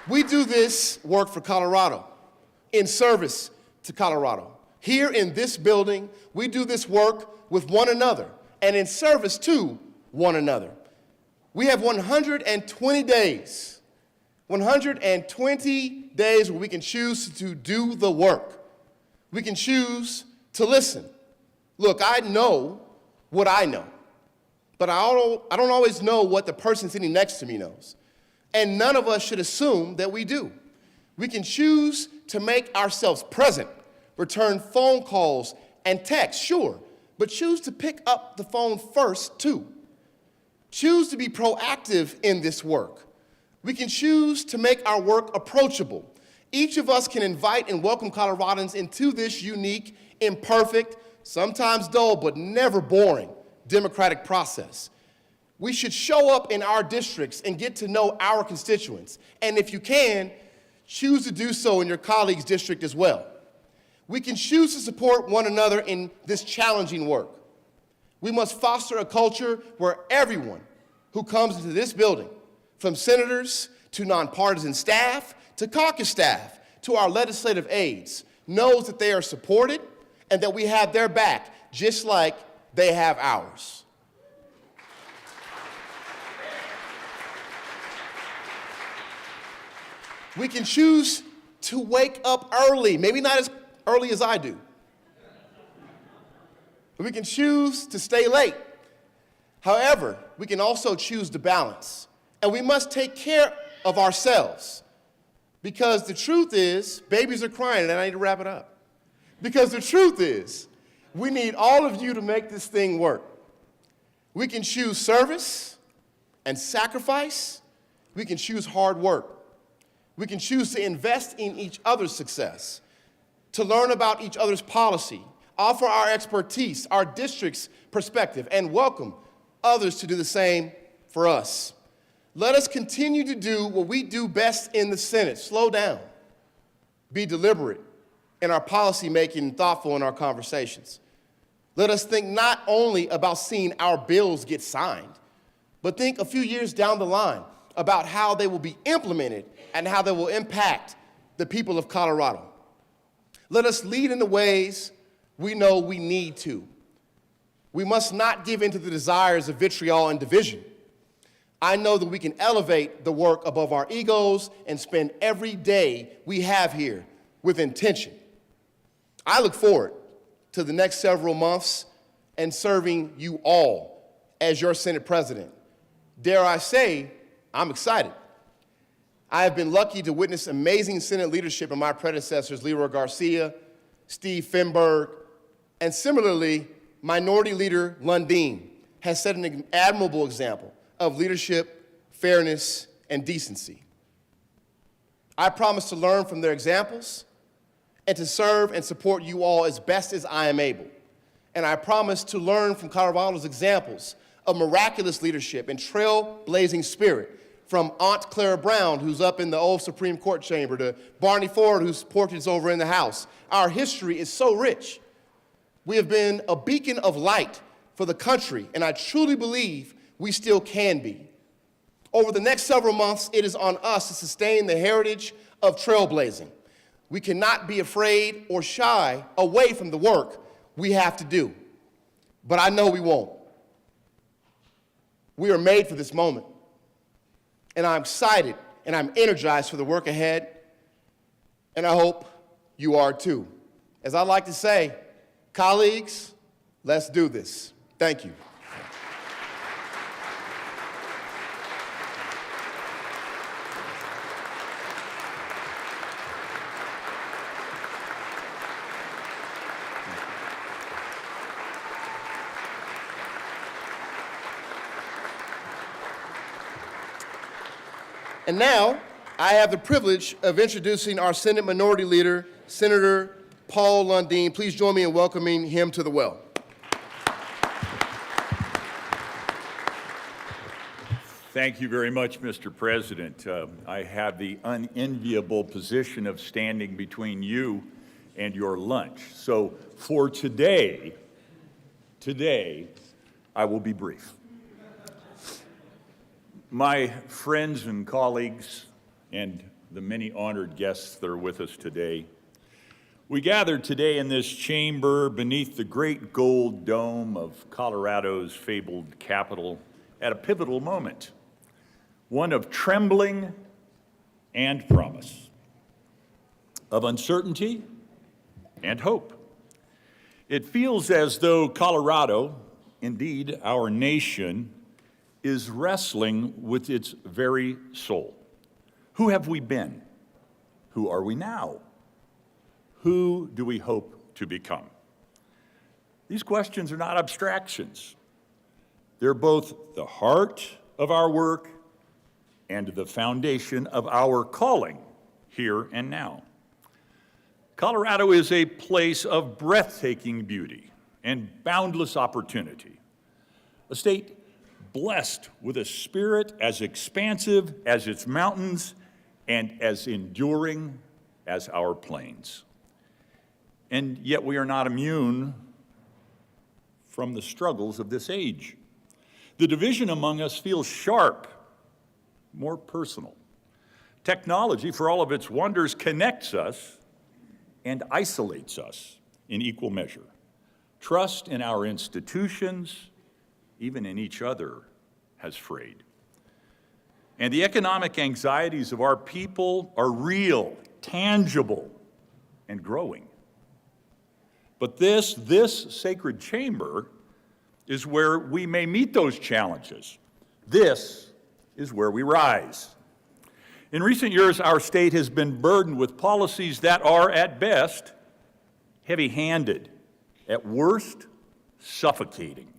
We do this work for Colorado, in service to Colorado. Here in this building, we do this work with one another and in service to one another. We have 120 days, 120 days where we can choose to do the work. We can choose to listen. Look, I know what I know, but I don't always know what the person sitting next to me knows. And none of us should assume that we do. We can choose to make ourselves present, return phone calls and texts, sure, but choose to pick up the phone first, too. Choose to be proactive in this work. We can choose to make our work approachable. Each of us can invite and welcome Coloradans into this unique, imperfect, sometimes dull, but never boring democratic process. We should show up in our districts and get to know our constituents. And if you can, choose to do so in your colleague's district as well. We can choose to support one another in this challenging work. We must foster a culture where everyone who comes into this building, from senators to nonpartisan staff to caucus staff to our legislative aides, knows that they are supported and that we have their back just like they have ours. We can choose to wake up early, maybe not as early as I do. But we can choose to stay late. However, we can also choose to balance. And we must take care of ourselves. Because the truth is, babies are crying, and I need to wrap it up. Because the truth is, we need all of you to make this thing work. We can choose service and sacrifice. We can choose hard work. We can choose to invest in each other's success, to learn about each other's policy, offer our expertise, our district's perspective, and welcome others to do the same for us. Let us continue to do what we do best in the Senate. Slow down. Be deliberate in our policy making and thoughtful in our conversations. Let us think not only about seeing our bills get signed, but think a few years down the line about how they will be implemented and how they will impact the people of Colorado. Let us lead in the ways we know we need to. We must not give in to the desires of vitriol and division. I know that we can elevate the work above our egos and spend every day we have here with intention. I look forward to the next several months and serving you all as your Senate President. Dare I say, I'm excited. I have been lucky to witness amazing Senate leadership in my predecessors, Leroy Garcia, Steve Finberg, and similarly, Minority Leader Lundeen has set an admirable example of leadership, fairness, and decency. I promise to learn from their examples and to serve and support you all as best as I am able. And I promise to learn from Colorado's examples of miraculous leadership and trailblazing spirit, from Aunt Clara Brown, who's up in the old Supreme Court chamber, to Barney Ford, whose portrait is over in the House. Our history is so rich. We have been a beacon of light for the country, and I truly believe we still can be. Over the next several months, it is on us to sustain the heritage of trailblazing. We cannot be afraid or shy away from the work we have to do, but I know we won't. We are made for this moment, and I'm excited and I'm energized for the work ahead, and I hope you are too. As I like to say, colleagues, let's do this. Thank you. And now, I have the privilege of introducing our Senate Minority Leader, Senator Paul Lundeen. Please join me in welcoming him to the well. Thank you very much, Mr. President. I have the unenviable position of standing between you and your lunch. So for today, I will be brief. My friends and colleagues and the many honored guests that are with us today, we gathered today in this chamber beneath the great gold dome of Colorado's fabled capital at a pivotal moment, one of trembling and promise, of uncertainty and hope. It feels as though Colorado, indeed our nation, is wrestling with its very soul. Who have we been? Who are we now? Who do we hope to become? These questions are not abstractions. They're both the heart of our work and the foundation of our calling here and now. Colorado is a place of breathtaking beauty and boundless opportunity, a state blessed with a spirit as expansive as its mountains and as enduring as our plains. And yet we are not immune from the struggles of this age. The division among us feels sharp, more personal. Technology, for all of its wonders, connects us and isolates us in equal measure. Trust in our institutions, even in each other, has frayed. And the economic anxieties of our people are real, tangible, and growing. But this sacred chamber is where we may meet those challenges. This is where we rise. In recent years, our state has been burdened with policies that are, at best, heavy-handed, at worst, suffocating.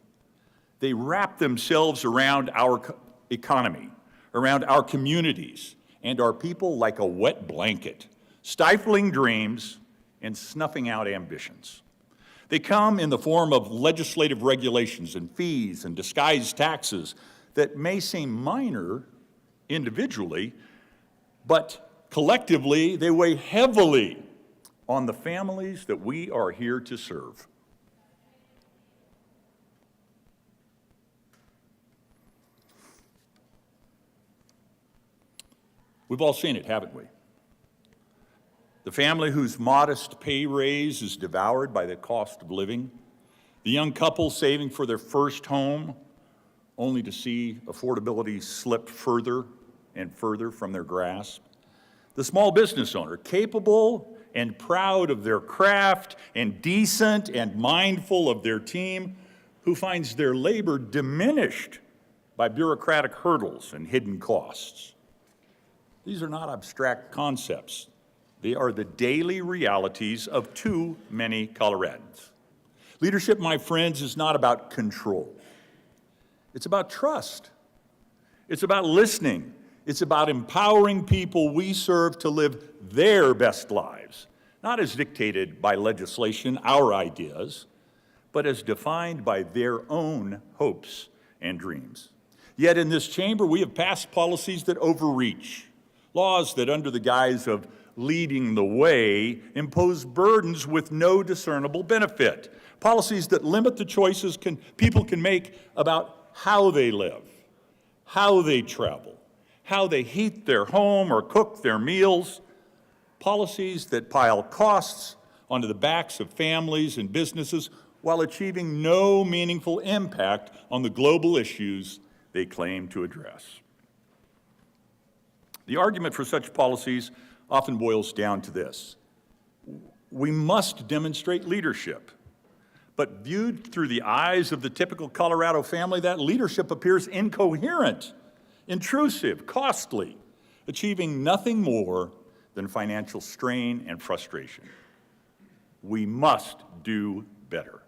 They wrap themselves around our economy, around our communities, and our people like a wet blanket, stifling dreams and snuffing out ambitions. They come in the form of legislative regulations and fees and disguised taxes that may seem minor individually, but collectively they weigh heavily on the families that we are here to serve. We've all seen it, haven't we? The family whose modest pay raise is devoured by the cost of living, the young couple saving for their first home, only to see affordability slip further and further from their grasp. The small business owner, capable and proud of their craft and decent and mindful of their team, who finds their labor diminished by bureaucratic hurdles and hidden costs. These are not abstract concepts. They are the daily realities of too many Coloradans. Leadership, my friends, is not about control. It's about trust. It's about listening. It's about empowering people we serve to live their best lives, not as dictated by legislation, our ideas, but as defined by their own hopes and dreams. Yet in this chamber, we have passed policies that overreach, laws that, under the guise of leading the way, impose burdens with no discernible benefit, policies that limit the choices people can make about how they live, how they travel, how they heat their home or cook their meals, policies that pile costs onto the backs of families and businesses while achieving no meaningful impact on the global issues they claim to address. The argument for such policies often boils down to this: we must demonstrate leadership. But viewed through the eyes of the typical Colorado family, that leadership appears incoherent, intrusive, costly, achieving nothing more than financial strain and frustration. We must do better.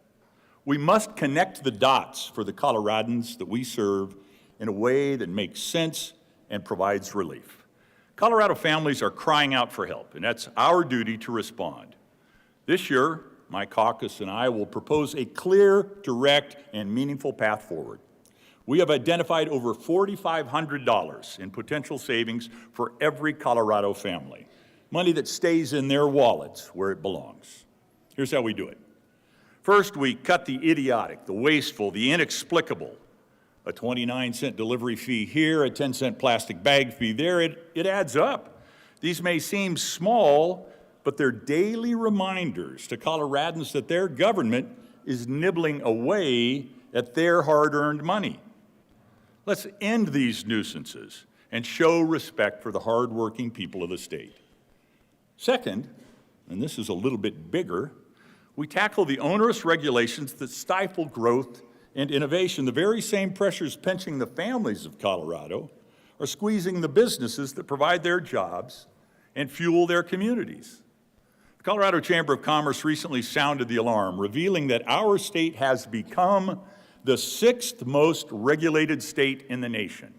We must connect the dots for the Coloradans that we serve in a way that makes sense and provides relief. Colorado families are crying out for help, and that's our duty to respond. This year, my caucus and I will propose a clear, direct, and meaningful path forward. We have identified over $4,500 in potential savings for every Colorado family, money that stays in their wallets where it belongs. Here's how we do it. First, we cut the idiotic, the wasteful, the inexplicable. A 29-cent delivery fee here, a 10-cent plastic bag fee there, it adds up. These may seem small, but they're daily reminders to Coloradans that their government is nibbling away at their hard-earned money. Let's end these nuisances and show respect for the hard-working people of the state. Second, and this is a little bit bigger, we tackle the onerous regulations that stifle growth and innovation. The very same pressures pinching the families of Colorado are squeezing the businesses that provide their jobs and fuel their communities. The Colorado Chamber of Commerce recently sounded the alarm, revealing that our state has become the 6th most regulated state in the nation.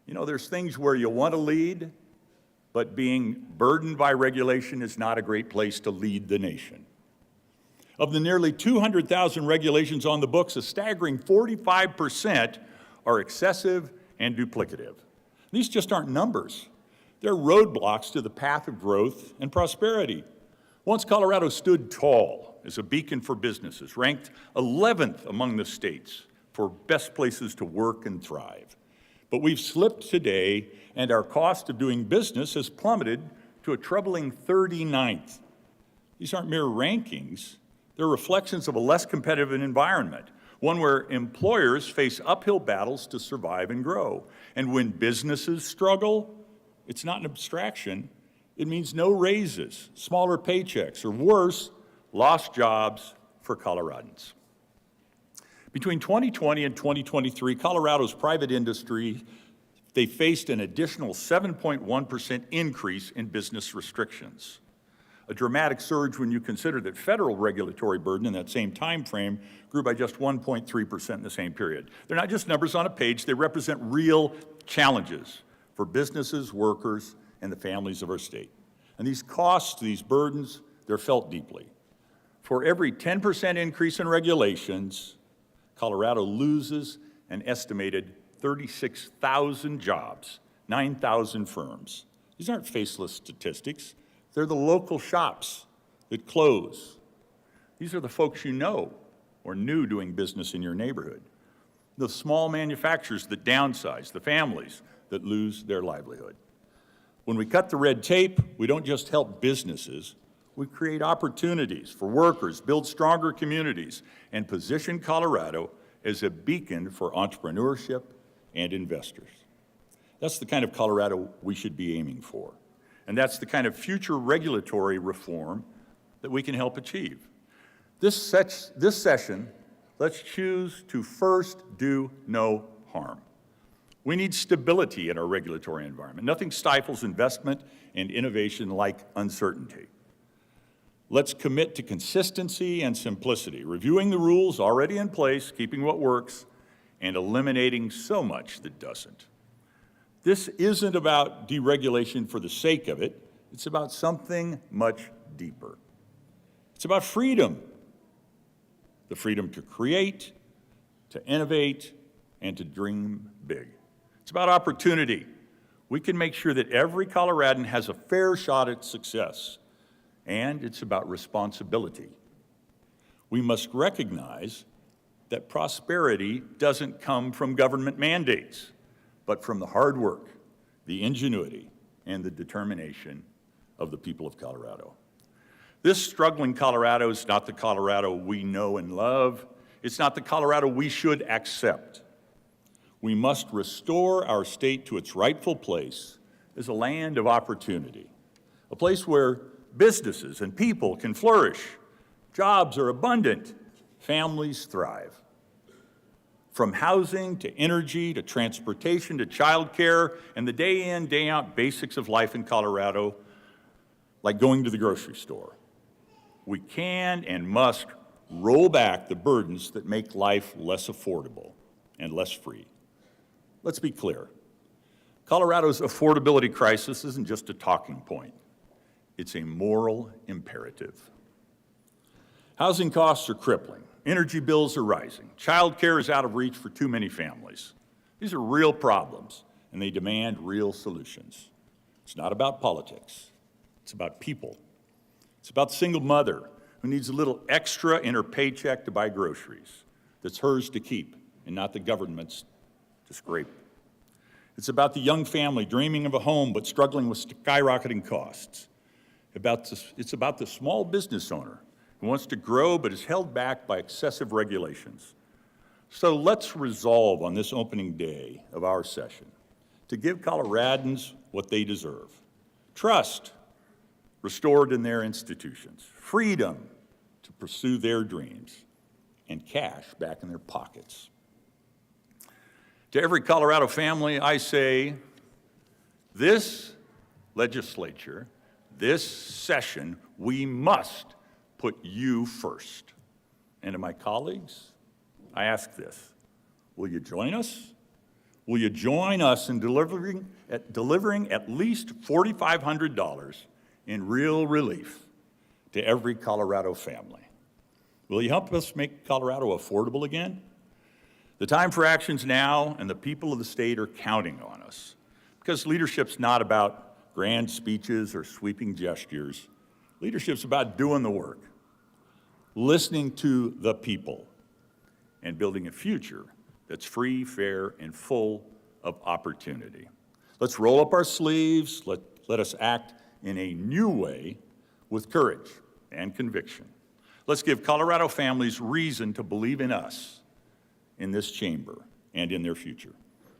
You know, there's things where you want to lead, but being burdened by regulation is not a great place to lead the nation. Of the nearly 200,000 regulations on the books, a staggering 45% are excessive and duplicative. These just aren't numbers. They're roadblocks to the path of growth and prosperity. Once Colorado stood tall as a beacon for businesses, ranked 11th among the states for best places to work and thrive. But we've slipped today, and our cost of doing business has plummeted to a troubling 39th. These aren't mere rankings. They're reflections of a less competitive environment, one where employers face uphill battles to survive and grow. And when businesses struggle, it's not an abstraction. It means no raises, smaller paychecks, or worse, lost jobs for Coloradans. Between 2020 and 2023, Colorado's private industry, they faced an additional 7.1% increase in business restrictions. A dramatic surge when you consider that federal regulatory burden in that same time frame grew by just 1.3% in the same period. They're not just numbers on a page, they represent real challenges for businesses, workers, and the families of our state. And these costs, these burdens, they're felt deeply. For every 10% increase in regulations, Colorado loses an estimated 36,000 jobs, 9,000 firms. These aren't faceless statistics. They're the local shops that close. These are the folks you know or knew doing business in your neighborhood. The small manufacturers that downsize, the families that lose their livelihood. When we cut the red tape, we don't just help businesses, we create opportunities for workers, build stronger communities, and position Colorado as a beacon for entrepreneurship and investors. That's the kind of Colorado we should be aiming for. And that's the kind of future regulatory reform that we can help achieve. This session, let's choose to first do no harm. We need stability in our regulatory environment. Nothing stifles investment and innovation like uncertainty. Let's commit to consistency and simplicity, reviewing the rules already in place, keeping what works, and eliminating so much that doesn't. This isn't about deregulation for the sake of it. It's about something much deeper. It's about freedom. The freedom to create, to innovate, and to dream big. It's about opportunity. We can make sure that every Coloradan has a fair shot at success. And it's about responsibility. We must recognize that prosperity doesn't come from government mandates, but from the hard work, the ingenuity, and the determination of the people of Colorado. This struggling Colorado is not the Colorado we know and love. It's not the Colorado we should accept. We must restore our state to its rightful place as a land of opportunity, a place where businesses and people can flourish, jobs are abundant, families thrive. From housing to energy to transportation to childcare and the day in, day out basics of life in Colorado, like going to the grocery store. We can and must roll back the burdens that make life less affordable and less free. Let's be clear. Colorado's affordability crisis isn't just a talking point. It's a moral imperative. Housing costs are crippling. Energy bills are rising. Childcare is out of reach for too many families. These are real problems, and they demand real solutions. It's not about politics. It's about people. It's about the single mother who needs a little extra in her paycheck to buy groceries that's hers to keep and not the government's to scrape. It's about the young family dreaming of a home but struggling with skyrocketing costs. It's about the small business owner who wants to grow but is held back by excessive regulations. So let's resolve on this opening day of our session to give Coloradans what they deserve. Trust restored in their institutions, freedom to pursue their dreams, and cash back in their pockets. To every Colorado family, I say, this legislature, this session, we must put you first. And to my colleagues, I ask this, will you join us? Will you join us in delivering at least $4,500 in real relief to every Colorado family? Will you help us make Colorado affordable again? The time for action's now, and the people of the state are counting on us. Because leadership's not about grand speeches or sweeping gestures. Leadership's about doing the work, listening to the people, and building a future that's free, fair, and full of opportunity. Let's roll up our sleeves. Let us act in a new way with courage and conviction. Let's give Colorado families reason to believe in us, in this chamber, and in their future.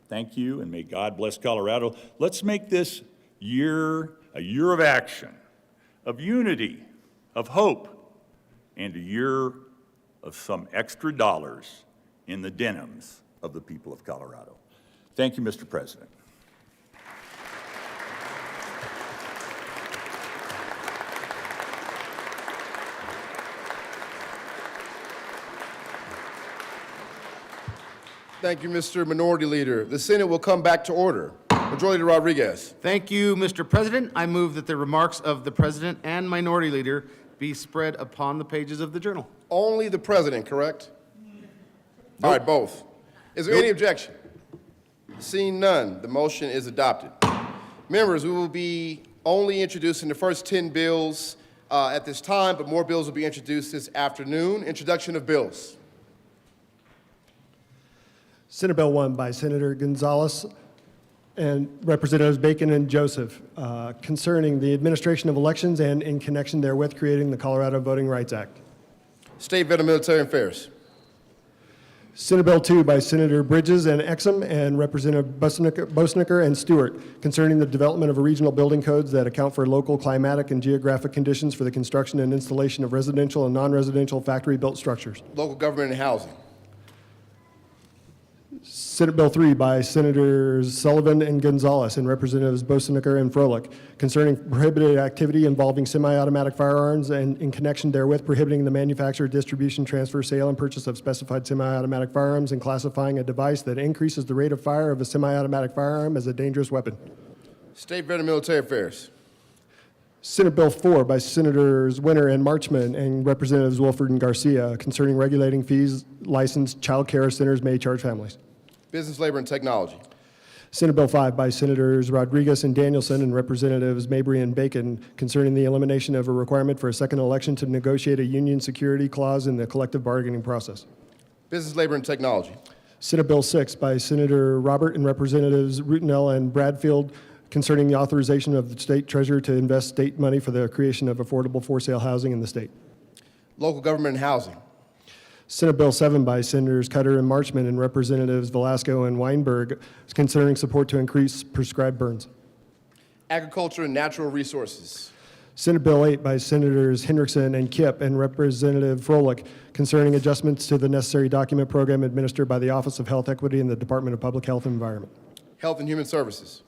Thank you, and may God bless Colorado. Let's make this year a year of action, of unity, of hope, and a year of some extra dollars in the denims of the people of Colorado. Thank you, Mr. President. Thank you, Mr. Minority Leader. The Senate will come back to order. Majority Leader Rodriguez. Thank you, Mr. President. I move that the remarks of the President and Minority Leader be spread upon the pages of the Journal. Only the President, correct? All right, both. Is there any objection? Seeing none, the motion is adopted. Members, we will be only introducing the first 10 bills at this time, but more bills will be introduced this afternoon. Introduction of bills. Senate Bill 1 by Senator Gonzalez and Representatives Bacon and Joseph concerning the administration of elections and in connection therewith creating the Colorado Voting Rights Act. State Vet and Military Affairs. Senate Bill 2 by Senator Bridges and Exum and Representative Bosnicker and Stewart concerning the development of regional building codes that account for local climatic and geographic conditions for the construction and installation of residential and non-residential factory-built structures. Local government and housing. Senate Bill 3 by Senators Sullivan and Gonzalez and Representatives Bosnicker and Froelich concerning prohibited activity involving semi-automatic firearms and in connection therewith prohibiting the manufacture, distribution, transfer, sale, and purchase of specified semi-automatic firearms and classifying a device that increases the rate of fire of a semi-automatic firearm as a dangerous weapon. State, Veteran, Military Affairs. Senate Bill 4 by Senators Winter and Marchman and Representatives Wolford and Garcia concerning regulating fees licensed child care centers may charge families. Business, Labor, and Technology. Senate Bill 5 by Senators Rodriguez and Danielson and Representatives Mabry and Bacon concerning the elimination of a requirement for a second election to negotiate a union security clause in the collective bargaining process. Business, Labor, and Technology. Senate Bill 6 by Senator Robert and Representatives Rutinell and Bradfield concerning the authorization of the state treasurer to invest state money for the creation of affordable for-sale housing in the state. Local government and housing. Senate Bill 7 by Senators Cutter and Marchman and Representatives Velasco and Weinberg considering support to increase prescribed burns. Agriculture and natural resources. Senate Bill 8 by Senators Hendrickson and Kipp and Representative Froelich concerning adjustments to the necessary document program administered by the Office of Health Equity and the Department of Public Health and Environment. Health and Human Services.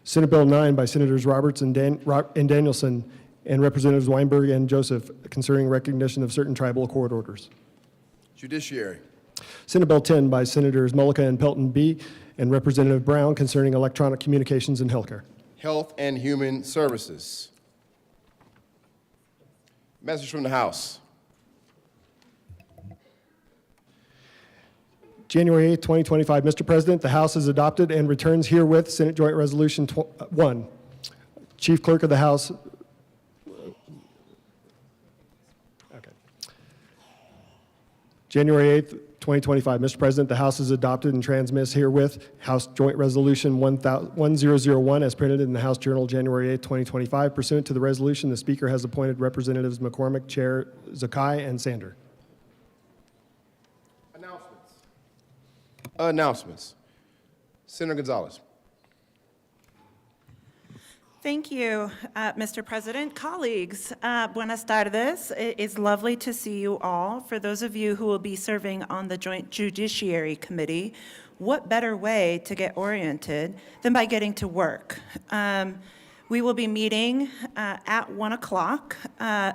Senate Bill 9 by Senators Roberts and Danielson and Representatives Weinberg and Joseph concerning recognition of certain tribal court orders. Judiciary. Senate Bill 10 by Senators Mullica and Pelton B. and Representative Brown concerning electronic communications and healthcare. Health and Human Services. Message from the House. January 8, 2025. Mr. President, the House has adopted and returns herewith Senate Joint Resolution 1. Chief Clerk of the House. January 8th, 2025. Mr. President, the House has adopted and transmits herewith House Joint Resolution 1001 as printed in the House Journal January 8, 2025. Pursuant to the resolution, the Speaker has appointed Representatives McCormick, Chair Zakai, and Sander. Announcements. Senator Gonzalez. Thank you, Mr. President. Colleagues, buenas tardes. It is lovely to see you all. For those of you who will be serving on the Joint Judiciary Committee, what better way to get oriented than by getting to work? We will be meeting at 1 o'clock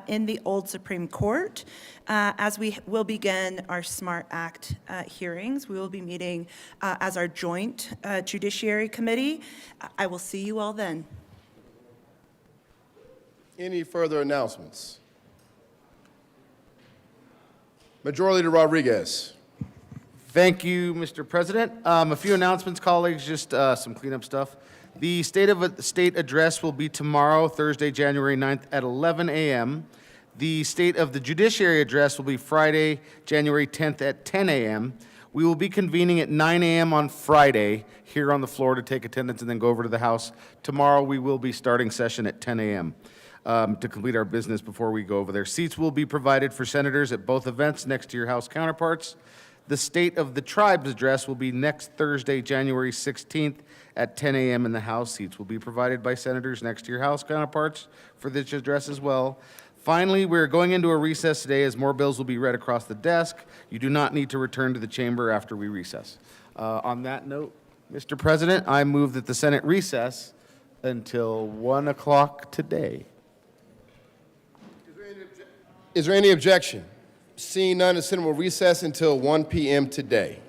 in the Old Supreme Court. As we will begin our SMART Act hearings, we will be meeting as our Joint Judiciary Committee. I will see you all then. Any further announcements? Majority Leader Rodriguez. Thank you, Mr. President. A few announcements, colleagues, just some cleanup stuff. The State of the State address will be tomorrow, Thursday, January 9th at 11 a.m. The State of the Judiciary address will be Friday, January 10th at 10 a.m. We will be convening at 9 a.m. on Friday here on the floor to take attendance and then go over to the House. Tomorrow, we will be starting session at 10 a.m. To complete our business before we go over there. Seats will be provided for senators at both events next to your House counterparts. The State of the Tribes address will be next Thursday, January 16th at 10 a.m. in the House. Seats will be provided by senators next to your House counterparts for this address as well. Finally, we're going into a recess today as more bills will be read across the desk. You do not need to return to the chamber after we recess. On that note, Mr. President, I move that the Senate recess until 1 o'clock today. Is there any objection? Seeing none, the Senate will recess until 1 p.m. today.